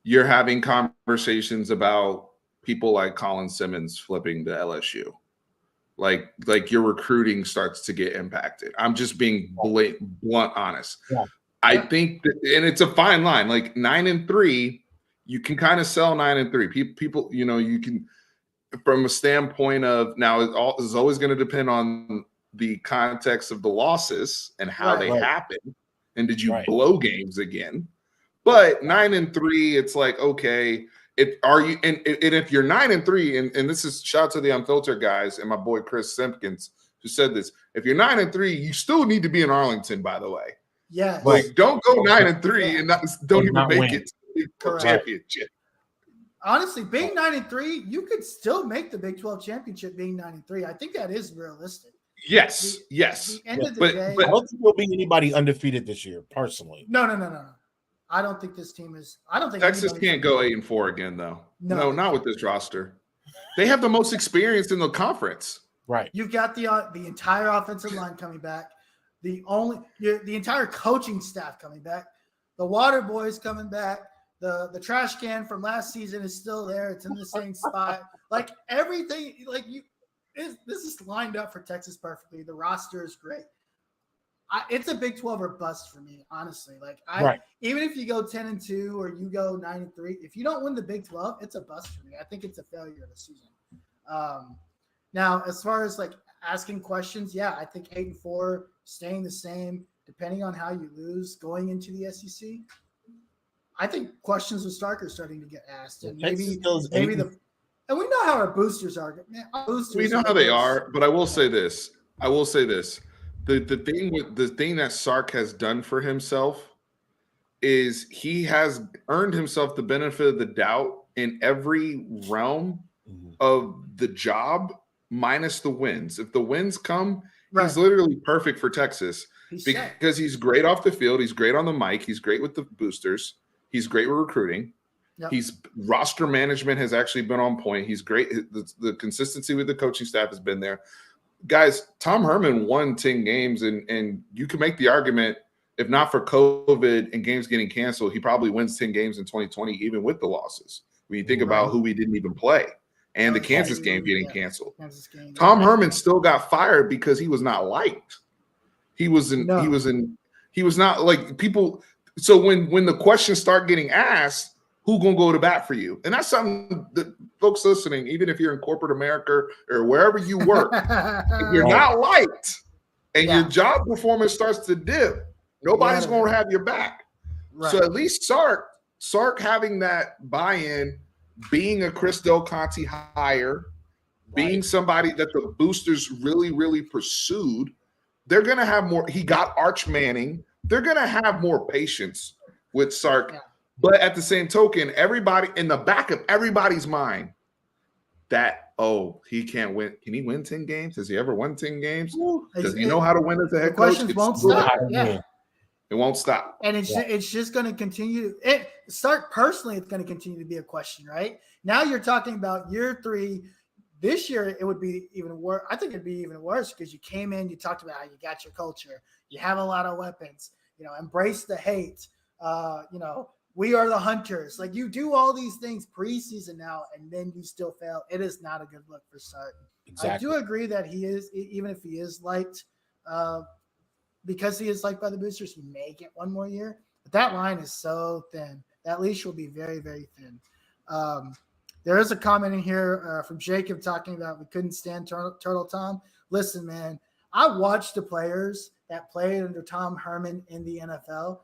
you're having conversations about people like Colin Simmons flipping to LSU. Like your recruiting starts to get impacted. I'm just being blunt honest. Yeah. I think that, and it's a fine line. Like 9-3, you can kind of sell 9-3. People, you can, from a standpoint of now, it's always going to depend on the context of the losses and how they happen. And did you blow games again? But 9-3, it's like, okay, and if you're 9-3, and this is shout out to the Unfiltered guys and my boy Chris Simpkins who said this. If you're 9-3, you still need to be in Arlington, by the way. Yeah. Like, don't go 9-3 and don't even make it to the championship. Honestly, being 9-3, you could still make the Big 12 championship being 9-3. I think that is realistic. Yes. The end of the day, I don't think there'll be anybody undefeated this year, personally. No. I don't think this team is. I don't think Texas can't go 8-4 again, though. No, not with this roster. They have the most experience in the conference. Right. You've got the entire offensive line coming back. The entire coaching staff coming back. The water boys coming back. The trash can from last season is still there. It's in the same spot. Like everything, this is lined up for Texas perfectly. The roster is great. It's a Big 12 or bust for me, honestly. Even if you go 10-2 or you go 9-3, if you don't win the Big 12, it's a bust for me. I think it's a failure of the season. Now, as far as asking questions, yeah, I think 8-4, staying the same, depending on how you lose going into the SEC. I think questions with Stark are starting to get asked, and and we know how our boosters are. Man, we know how they are, but I will say this. The thing that Sark has done for himself is he has earned himself the benefit of the doubt in every realm of the job, minus the wins. If the wins come, he's literally perfect for Texas because he's great off the field. He's great on the mic. He's great with the boosters. He's great with recruiting. He's roster management has actually been on point. He's great. The consistency with the coaching staff has been there. Guys, Tom Herman won 10 games, and you can make the argument, if not for COVID and games getting canceled, he probably wins 10 games in 2020, even with the losses. When you think about who we didn't even play and the Kansas game getting canceled. Tom Herman still got fired because he was not liked. He was not like people. So when the questions start getting asked, who gonna go to bat for you? And that's something that folks listening, even if you're in corporate America or wherever you work, if you're not liked and your job performance starts to dip, nobody's gonna have your back. So at least Sark having that buy-in, being a Chris Del Conte hire, being somebody that the boosters really, really pursued, they're gonna have more. He got Arch Manning. They're gonna have more patience with Sark. Yeah. But at the same token, everybody in the back of everybody's mind that, he can't win. Can he win 10 games? Has he ever won 10 games? Does he know how to win as a head coach? Questions won't stop. It won't stop. And it's just going to continue. Sark personally, it's going to continue to be a question, right? Now you're talking about year 3. This year, it would be even worse. I think it'd be even worse because you came in, you talked about how you got your culture. You have a lot of weapons, embrace the hate, we are the hunters. Like, you do all these things preseason now, and then you still fail. It is not a good look for Sark. Exactly. I do agree that he is, even if he is liked, because he is liked by the boosters, he may get one more year. But that line is so thin. That leash will be very, very thin. There is a comment in here from Jacob talking about we couldn't stand Turtle Tom. Listen, man, I watched the players that played under Tom Herman in the NFL.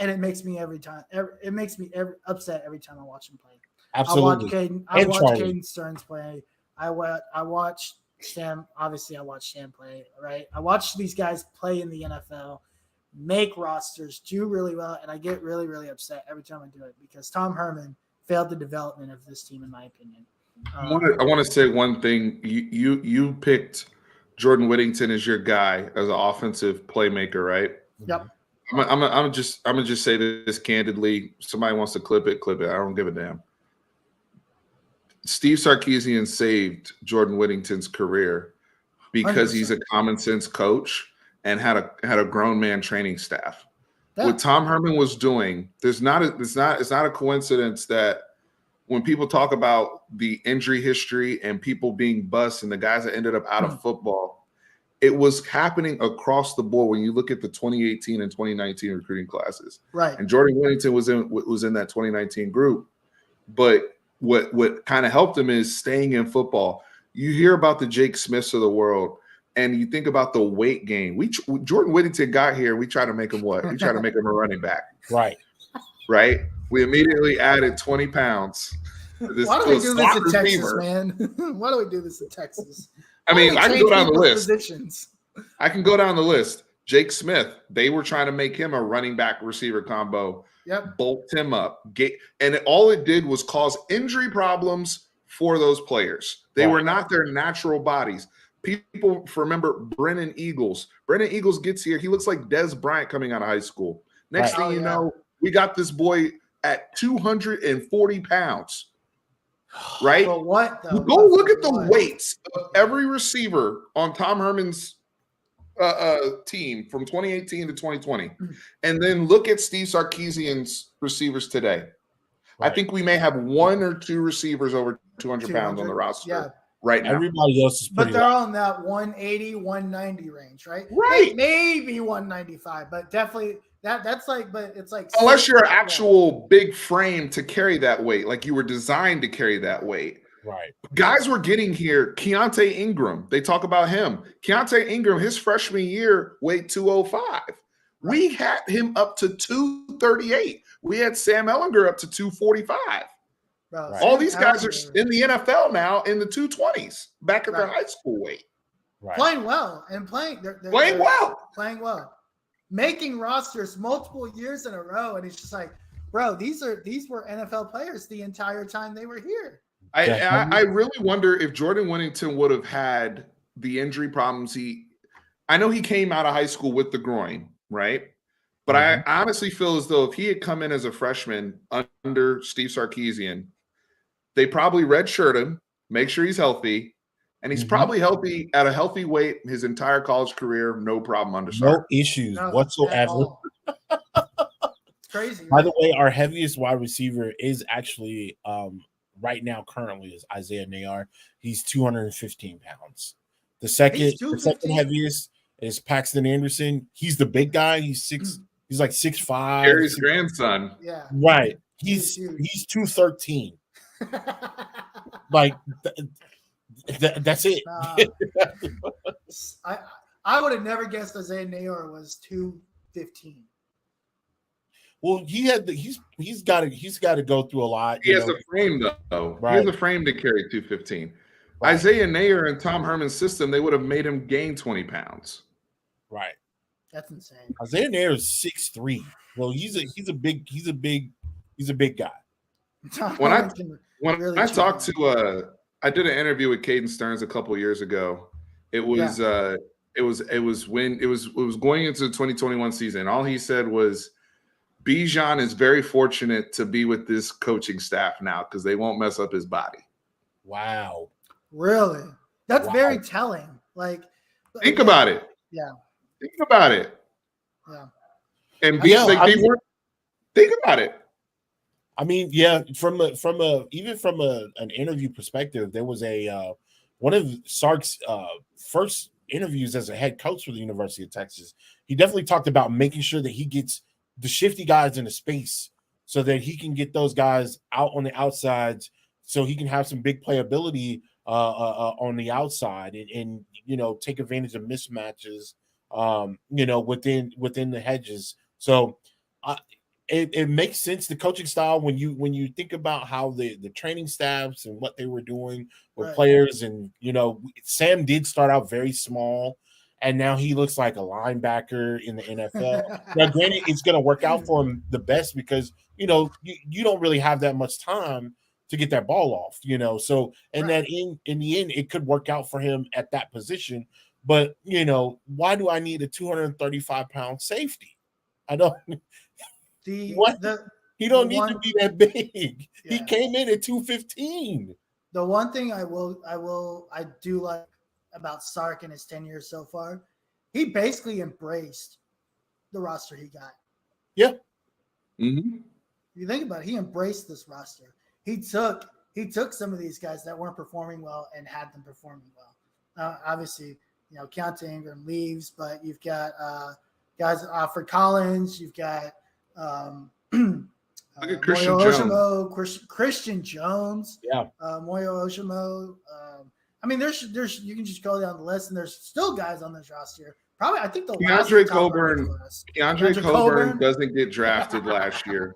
And it makes me upset every time I watch him play. Absolutely. I watch Caden Stearns play. I watch Sam. Obviously, I watch Sam play. Right. I watch these guys play in the NFL, make rosters, do really well, and I get really, really upset every time I do it because Tom Herman failed the development of this team, in my opinion. I want to say one thing. You picked Jordan Whittington as your guy as an offensive playmaker, right? Yep. I'm gonna just say this candidly. Somebody wants to clip it. I don't give a damn. Steve Sarkisian saved Jordan Whittington's career because 100%. He's a common sense coach and had a grown man training staff. Yeah. What Tom Herman was doing, it's not a coincidence that when people talk about the injury history and people being bust and the guys that ended up out of football. It was happening across the board when you look at the 2018 and 2019 recruiting classes. Right. And Jordan Whittington was in that 2019 group. But what kind of helped him is staying in football. You hear about the Jake Smiths of the world, and you think about the weight gain. Jordan Whittington got here. We tried to make him what? We tried to make him a running back. Right. Right. We immediately added 20 pounds. Why do we do this in Texas, man? Why do we do this in Texas? I mean, I can go down the list. I can go down the list. Jake Smith, they were trying to make him a running back receiver combo. Yep. Bolt him up. And all it did was cause injury problems for those players. They were not their natural bodies. People remember Brennan Eagles. Brennan Eagles gets here. He looks like Des Bryant coming out of high school. Next thing you know, we got this boy at 240 pounds. Right? But what? Though? Go look at the weights of every receiver on Tom Herman's team from 2018 to 2020, and then look at Steve Sarkisian's receivers today. Right. I think we may have 1 or 2 receivers over 200 pounds on the roster right now. Everybody else is pretty but they're all in that 180, 190 range, right? Right. Maybe 195, but definitely that's like, but it's like unless you're an actual big frame to carry that weight, like you were designed to carry that weight. Right. Guys were getting here. Keontae Ingram, they talk about him. Keontae Ingram, his freshman year, weighed 205. Right. We had him up to 238. We had Sam Ellinger up to 245. Bro, all these guys are in the NFL now in the 220s, back at their high school weight. Right. Playing well and playing well. Making rosters multiple years in a row, and it's just like, bro, these were NFL players the entire time they were here. I really wonder if Jordan Whittington would have had the injury problems. I know he came out of high school with the groin, right? But I honestly feel as though if he had come in as a freshman under Steve Sarkisian, they probably redshirt him, make sure he's healthy, and he's probably healthy at a healthy weight his entire college career, no problem under Sark. No issues whatsoever. It's crazy. By the way, our heaviest wide receiver is actually right now currently is Isaiah Nayar. He's 215 pounds. The second heaviest is Paxton Anderson. He's the big guy. He's like 6'5". Gary's grandson. Yeah. Right. He's 213. Like that's it. I would have never guessed Isaiah Nayar was 215. Well, he's got to go through a lot. He has a frame though. Right. He has a frame to carry 215. Right. Isaiah Nayar and Tom Herman's system, they would have made him gain 20 pounds. Right. That's insane. Isaiah Nayar is 6'3". Well, he's a big guy. When I talked to I did an interview with Caden Stearns a couple of years ago. It was going into the 2021 season. All he said was Bijan is very fortunate to be with this coaching staff now because they won't mess up his body. Wow. Really? That's very telling. Like, think about it. Yeah. Think about it. Yeah. And think about it. I mean, yeah, from an interview perspective, there was one of Sark's first interviews as a head coach for the University of Texas. He definitely talked about making sure that he gets the shifty guys into space so that he can get those guys out on the outsides so he can have some big playability on the outside and take advantage of mismatches within the hedges. So it makes sense, the coaching style, when you think about how the training staffs and what they were doing with players. And Sam did start out very small, and now he looks like a linebacker in the NFL. Now, granted, it's going to work out for him the best because you don't really have that much time to get that ball off. So that in the end, it could work out for him at that position. But why do I need a 235-pound safety? I don't. He don't need to be that big. Yeah. He came in at 215. The one thing I do like about Sark in his tenure so far, he basically embraced the roster he got. Yeah. Mm-hmm. You think about it, he embraced this roster. He took some of these guys that weren't performing well and had them performing well. Obviously, Keontae Ingram leaves, but you've got guys, Alfred Collins, you've got Christian Jones. Christian Jones. Yeah. Moyo Oshimo. I mean, there's you can just go down the list, and there's still guys on this roster. Probably, I think the Keandre Coburn doesn't get drafted last year.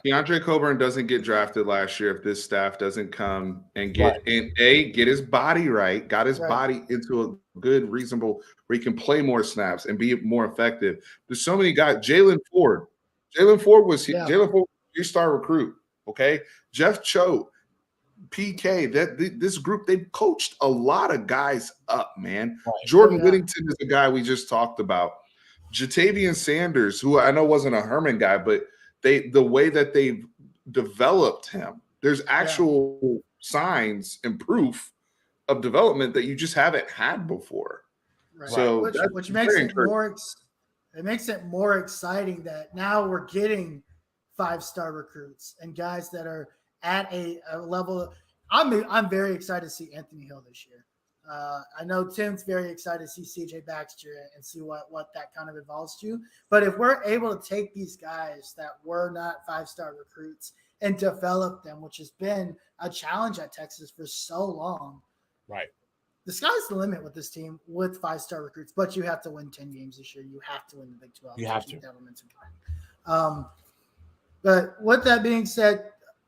Keandre Coburn doesn't get drafted last year if this staff doesn't come and get his body right, got his body into a good, reasonable where he can play more snaps and be more effective. There's so many guys. Jalen Ford was 3-star recruit. Okay, Jeff Cho, PK. This group, they've coached a lot of guys up, man. Right. Jordan Whittington is the guy we just talked about. Jatavian Sanders, who I know wasn't a Herman guy, but the way that they've developed him, there's actual signs and proof of development that you just haven't had before. Right. So which makes it more. It makes it more exciting that now we're getting 5-star recruits and guys that are at a level. I'm very excited to see Anthony Hill this year. I know Tim's very excited to see CJ Baxter and see what that kind of evolves to. But if we're able to take these guys that were not 5-star recruits and develop them, which has been a challenge at Texas for so long, right? The sky's the limit with this team with 5-star recruits, but you have to win 10 games this year. You have to win the Big 12. You have to. But with that being said,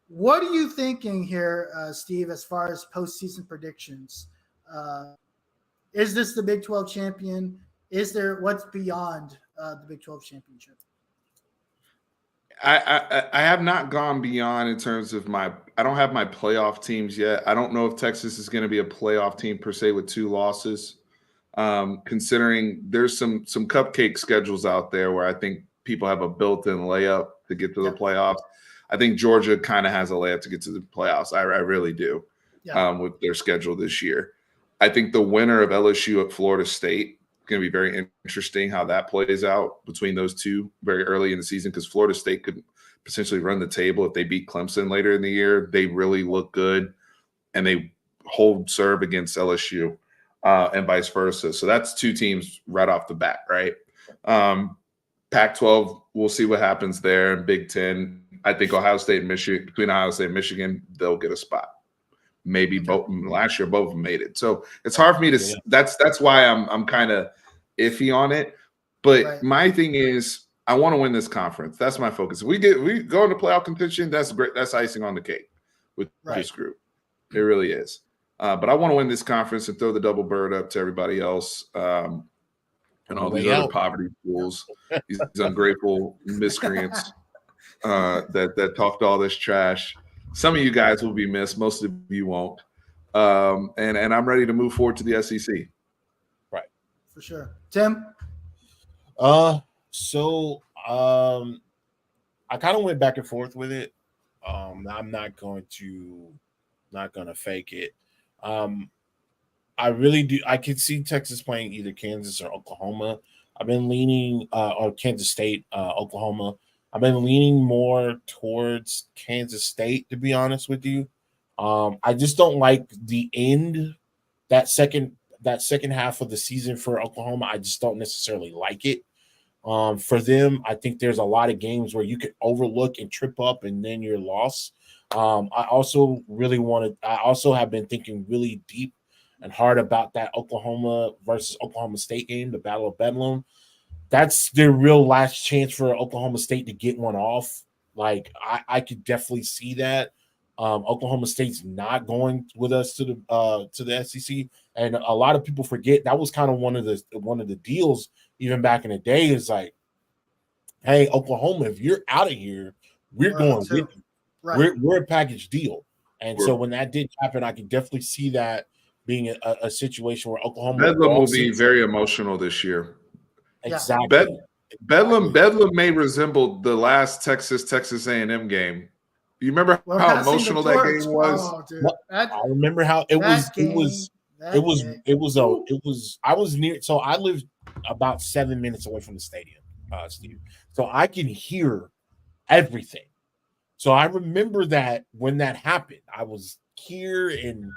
what are you thinking here, Steve, as far as postseason predictions? Is this the Big 12 champion? Is there what's beyond the Big 12 championship? I have not gone beyond in terms of I don't have my playoff teams yet. I don't know if Texas is going to be a playoff team per se with 2 losses, considering there's some cupcake schedules out there where I think people have a built-in layup to get to the playoffs. I think Georgia kind of has a layup to get to the playoffs. I really do with their schedule this year. I think the winner of LSU at Florida State is going to be very interesting how that plays out between those two very early in the season, because Florida State could potentially run the table if they beat Clemson later in the year. They really look good, and they hold serve against LSU and vice versa. So that's two teams right off the bat, right? Pac-12, we'll see what happens there. Big Ten, I think Ohio State and Michigan, between Ohio State and Michigan, they'll get a spot. Maybe both. Last year, both of them made it. So it's hard for me to. That's why I'm kind of iffy on it. But my thing is, I want to win this conference. That's my focus. If we go into playoff contention, that's great. That's icing on the cake with this group. It really is. But I want to win this conference and throw the double bird up to everybody else and all these other poverty fools, these ungrateful miscreants that talked all this trash. Some of you guys will be missed. Most of you won't. And I'm ready to move forward to the SEC. Right. For sure. Tim? So I kind of went back and forth with it. I'm not going to fake it. I really do. I could see Texas playing either Kansas or Oklahoma. I've been leaning or Kansas State, Oklahoma. I've been leaning more towards Kansas State, to be honest with you. I just don't like the end, that second half of the season for Oklahoma. I just don't necessarily like it. For them, I think there's a lot of games where you could overlook and trip up and then you're lost. I also have been thinking really deep and hard about that Oklahoma versus Oklahoma State game, the Battle of Bedlam. That's their real last chance for Oklahoma State to get one off. Like I could definitely see that. Oklahoma State's not going with us to the SEC, and a lot of people forget that was kind of one of the deals even back in the day. Is like, hey, Oklahoma, if you're out of here, we're going with you. Right. We're a package deal, and so when that did happen, I could definitely see that being a situation where Oklahoma Bedlam will be very emotional this year. Exactly. Bedlam may resemble the last Texas A&M game. Do you remember how emotional that game was? Oh, dude. I remember how it was. I was near. So I lived about 7 minutes away from the stadium, Steve. So I can hear everything. So I remember that when that happened, I was here, and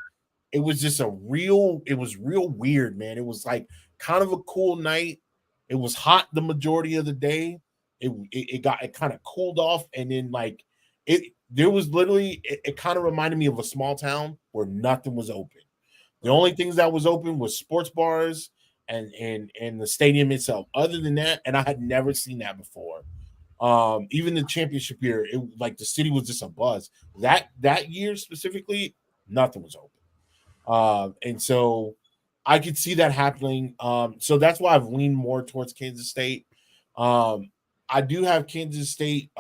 it was just real weird, man. It was like kind of a cool night. It was hot the majority of the day. It kind of cooled off, and then there was literally it kind of reminded me of a small town where nothing was open. The only things that was open was sports bars and the stadium itself. Other than that, and I had never seen that before. Even the championship year, the city was just a buzz. That year specifically, nothing was open. And so I could see that happening. So that's why I've leaned more towards Kansas State. I do have Kansas State,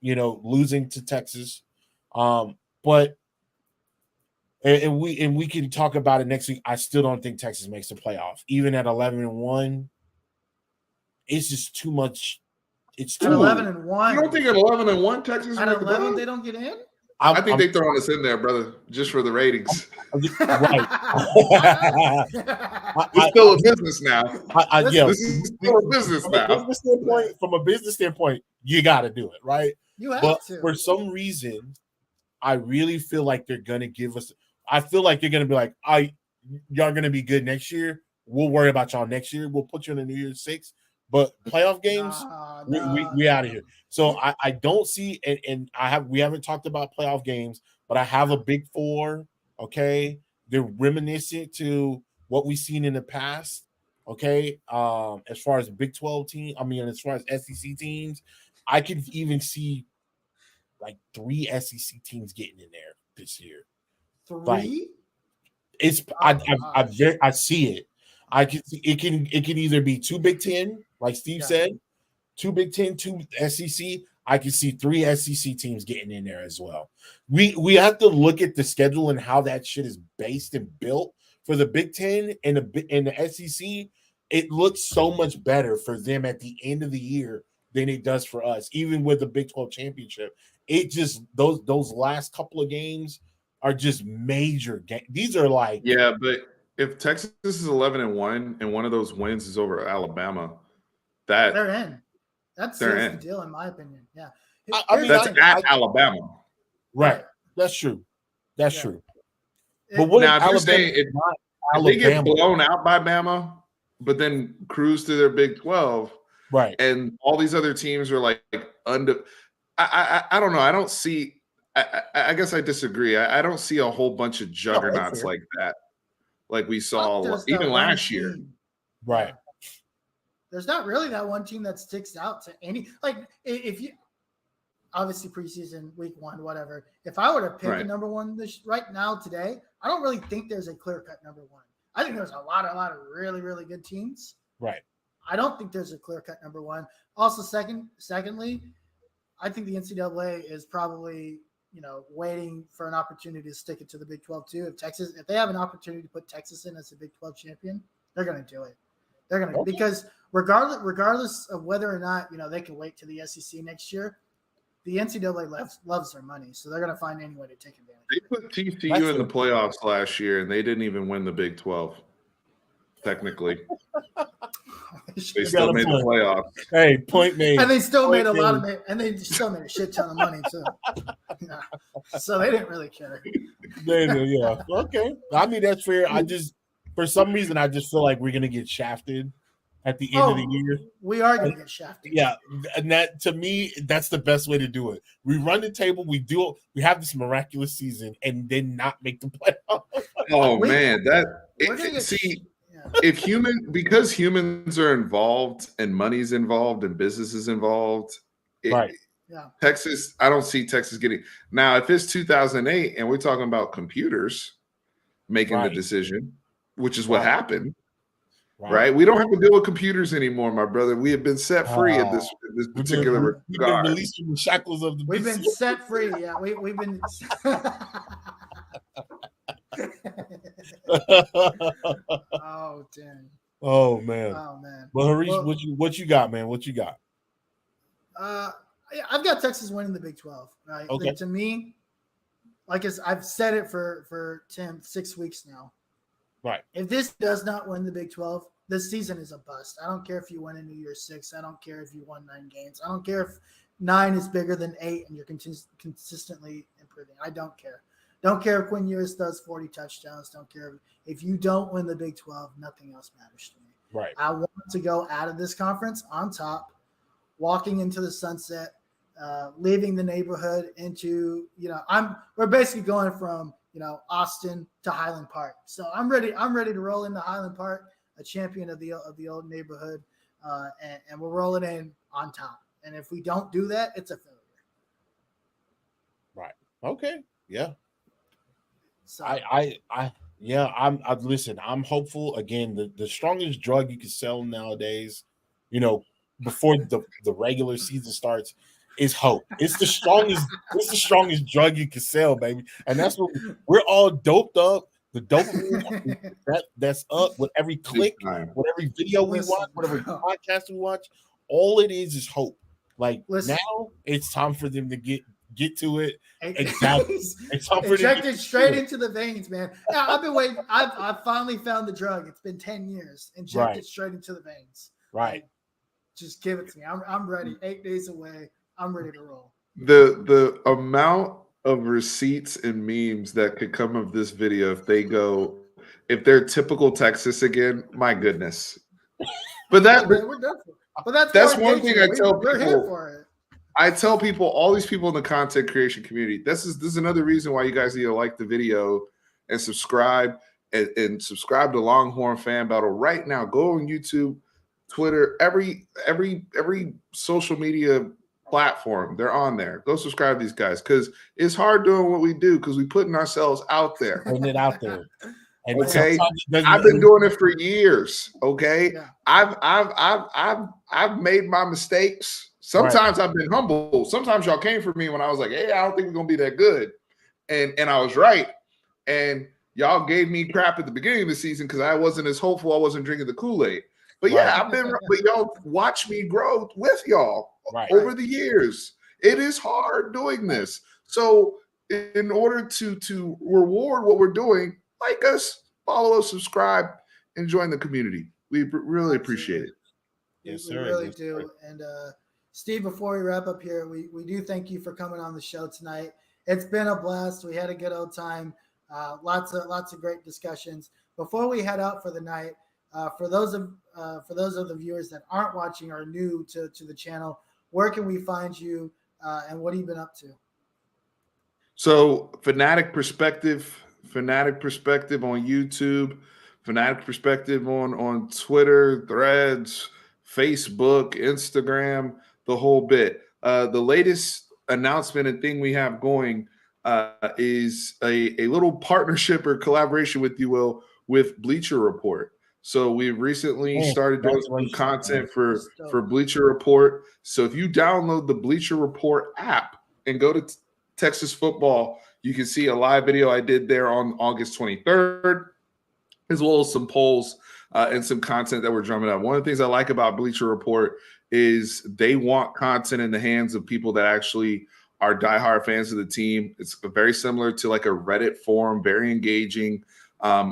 losing to Texas. But we can talk about it next week. I still don't think Texas makes the playoff. Even at 11-1, it's just too much. It's too 11-1. You don't think at 11-1 Texas at 11 they don't get in? I think they're throwing us in there, brother, just for the ratings. Right. It's still a business now. This is still a business now. From a business standpoint, you got to do it, right? You have to. For some reason, I really feel like they're going to give us – I feel like they're going to be like, y'all going to be good next year. We'll worry about y'all next year. We'll put you in the New Year's 6. But playoff games, we out of here. So I don't see, and we haven't talked about playoff games, but I have a Big Four. Okay, they're reminiscent to what we've seen in the past. Okay, as far as Big 12 team, as far as SEC teams, I could even see like 3 SEC teams getting in there this year. 3? I see it. I can see it can either be 2 Big 10, like Steve said, 2 Big 10, 2 SEC. I can see 3 SEC teams getting in there as well. We have to look at the schedule and how that shit is based and built for the Big 10 and the SEC. It looks so much better for them at the end of the year than it does for us. Even with the Big 12 championship, it just those last couple of games are just major games. These are like, yeah, but if Texas is 11-1 and one of those wins is over Alabama, they're in. That seals the deal, in my opinion. Yeah, I mean that's at Alabama, right? That's true. That's true. But what now, if you're saying if they get blown out by Bama, but then cruise to their Big 12, right? And all these other teams are like under. I don't know. I don't see. I guess I disagree. I don't see a whole bunch of juggernauts like that, like we saw even last year. Right. Yeah. There's not really that one team that sticks out to any. Like if you obviously preseason week 1, whatever. If I were to pick a number one right now today, I don't really think there's a clear cut number one. I think there's a lot of really, really good teams. Right. I don't think there's a clear cut number one. Also, secondly, I think the NCAA is probably, waiting for an opportunity to stick it to the Big 12 too. If they have an opportunity to put Texas in as a Big 12 champion, they're going to do it. They're going to, because regardless of whether or not, they can wait to the SEC next year, the NCAA loves their money, so they're going to find any way to take advantage. They put TCU in the playoffs last year, and they didn't even win the Big 12. Technically, they still made the playoffs. Hey, point made. And they still made a lot of it, and they still made a shit ton of money too. So they didn't really care. Yeah. Okay. I mean, that's fair. For some reason, I just feel like we're gonna get shafted at the end of the year. We are going to get shafted. Yeah, and that, to me, that's the best way to do it. We run the table, we have this miraculous season, and then not make the playoffs. Oh man, because humans are involved and money's involved and business is involved. Right. Yeah. Texas, I don't see Texas getting. Now, if it's 2008 and we're talking about computers making the decision, which is what happened. Right. We don't have to deal with computers anymore, my brother. We have been set free in this particular we've been released from the shackles of the We've been set free. Yeah, we've been Oh dang. Oh man. Well, Harish, what you got, man? What you got? I've got Texas winning the Big 12. Right. Okay. To me, like I've said it for 6 weeks now. Right. If this does not win the Big 12, this season is a bust. I don't care if you win in New Year's 6. I don't care if you won 9 games. I don't care if 9 is bigger than 8 and you're consistently improving. I don't care. Don't care if Quinn Ewers does 40 touchdowns. Don't care if you don't win the Big 12. Nothing else matters to me. Right. I want to go out of this conference on top, walking into the sunset, leaving the neighborhood into, we're basically going from, Austin to Highland Park. So I'm ready to roll into Highland Park, a champion of the old neighborhood, and we're rolling in on top. And if we don't do that, it's a failure. Right. Okay. Yeah. So I'm hopeful. Again, the strongest drug you can sell nowadays, before the regular season starts, is hope. It's the strongest drug you can sell, baby. And that's what we're all doped up. The dopamine that's up with every click, with every video we watch, whatever podcast we watch. All it is hope. Like now, it's time for them to get to it. Exactly. It's time for injected straight into the veins, man. Yeah, I've been waiting. I've finally found the drug. It's been 10 years. Injected straight into the veins. Right. Just give it to me. I'm ready. 8 days away. I'm ready to roll. The amount of receipts and memes that could come of this video if they're typical Texas again, my goodness. But that's one thing I tell people. We're here for it. I tell people, all these people in the content creation community, this is another reason why you guys need to like the video and subscribe and subscribe to Longhorn Fan Battle right now. Go on YouTube, Twitter, every social media platform, they're on there. Go subscribe to these guys because it's hard doing what we do because we're putting ourselves out there. Putting it out there. And okay, I've been doing it for years. Okay, yeah. I've made my mistakes. Sometimes I've been humble. Sometimes y'all came for me when I was like, hey, I don't think we're gonna be that good, and I was right. And y'all gave me crap at the beginning of the season because I wasn't as hopeful. I wasn't drinking the Kool-Aid. But yeah, but y'all watch me grow with y'all over the years. It is hard doing this. So in order to reward what we're doing, like us, follow us, subscribe, and join the community. We really appreciate it. Yes, we sir. really do. And Steve, before we wrap up here, we do thank you for coming on the show tonight. It's been a blast. We had a good old time. Lots of great discussions. Before we head out for the night, for those of the viewers that aren't watching or are new to the channel, where can we find you, and what have you been up to? So Fanatic Perspective on YouTube, Fanatic Perspective on Twitter, Threads, Facebook, Instagram, the whole bit. The latest announcement and thing we have going is a little partnership or collaboration, with you will, with Bleacher Report. So we recently started doing some content for Bleacher Report. So if you download the Bleacher Report app and go to Texas football, you can see a live video I did there on August 23rd, as well as some polls and some content that we're drumming up. One of the things I like about Bleacher Report is they want content in the hands of people that actually are diehard fans of the team. It's very similar to like a Reddit forum, very engaging,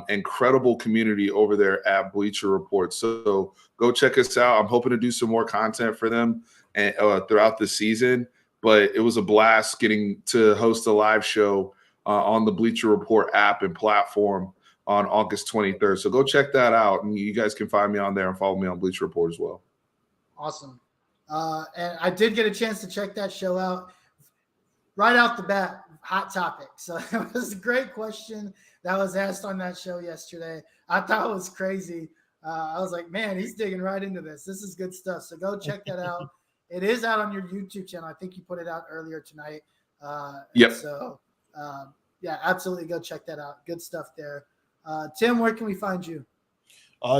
incredible community over there at Bleacher Report. So go check us out. I'm hoping to do some more content for them and throughout the season. But it was a blast getting to host a live show on the Bleacher Report app and platform on August 23rd. So go check that out. And you guys can find me on there and follow me on Bleacher Report as well. Awesome. And I did get a chance to check that show out. Right out the bat, hot topic. So it was a great question that was asked on that show yesterday. I thought it was crazy. I was like, man, he's digging right into this. This is good stuff. So go check that out. It is out on your YouTube channel. I think you put it out earlier tonight. Yep. So, yeah, absolutely go check that out. Good stuff there. Tim, where can we find you?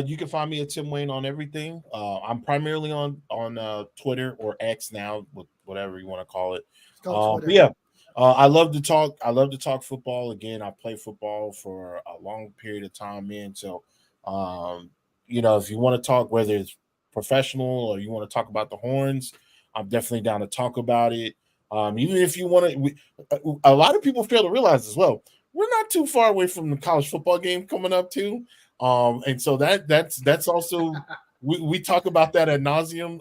You can find me at Tim Wayne on everything. I'm primarily on Twitter or X now, whatever you want to call it. But yeah, I love to talk. I love to talk football. Again, I played football for a long period of time, man. So, if you want to talk, whether it's professional or you want to talk about the horns, I'm definitely down to talk about it. Even if you want to, a lot of people fail to realize as well, we're not too far away from the college football game coming up too. And so that's also we talk about that ad nauseum,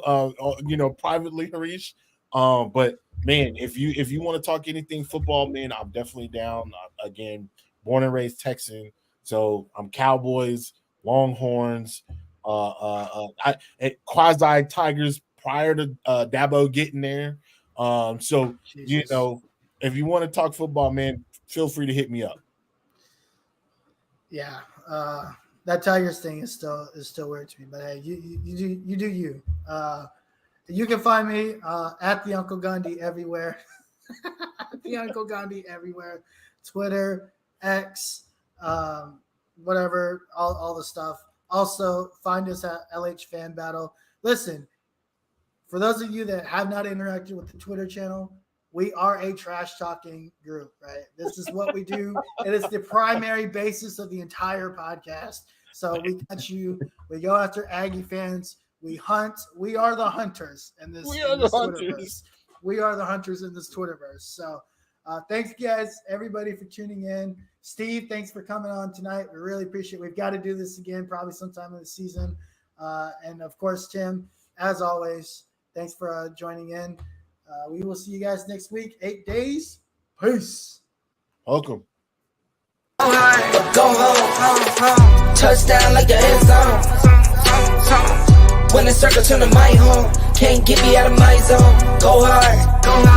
privately, Harish. But man, if you want to talk anything football, man, I'm definitely down. Again, born and raised Texan, so I'm Cowboys, Longhorns, quasi Tigers prior to Dabo getting there. So Jesus. If you want to talk football, man, feel free to hit me up. Yeah, that Tigers thing is still weird to me, but hey, you do you. You can find me at the Uncle Gandhi everywhere. The Uncle Gandhi everywhere. Twitter, X, whatever, all the stuff. Also, find us at LH Fan Battle. Listen, for those of you that have not interacted with the Twitter channel, we are a trash talking group, right? This is what we do. It is the primary basis of the entire podcast. So we got you. We go after Aggie fans. We hunt. We are the hunters in this. We are the hunters. We are the hunters in this Twitterverse. So thanks, guys, everybody, for tuning in. Steve, thanks for coming on tonight. We really appreciate it. We've got to do this again probably sometime in the season. And, of course, Tim, as always, thanks for joining in. We will see you guys next week. 8 days. Peace. Welcome. Go home. Touchdown like the end zone. When the circle turn to my home, can't get me out of my zone. Go hard.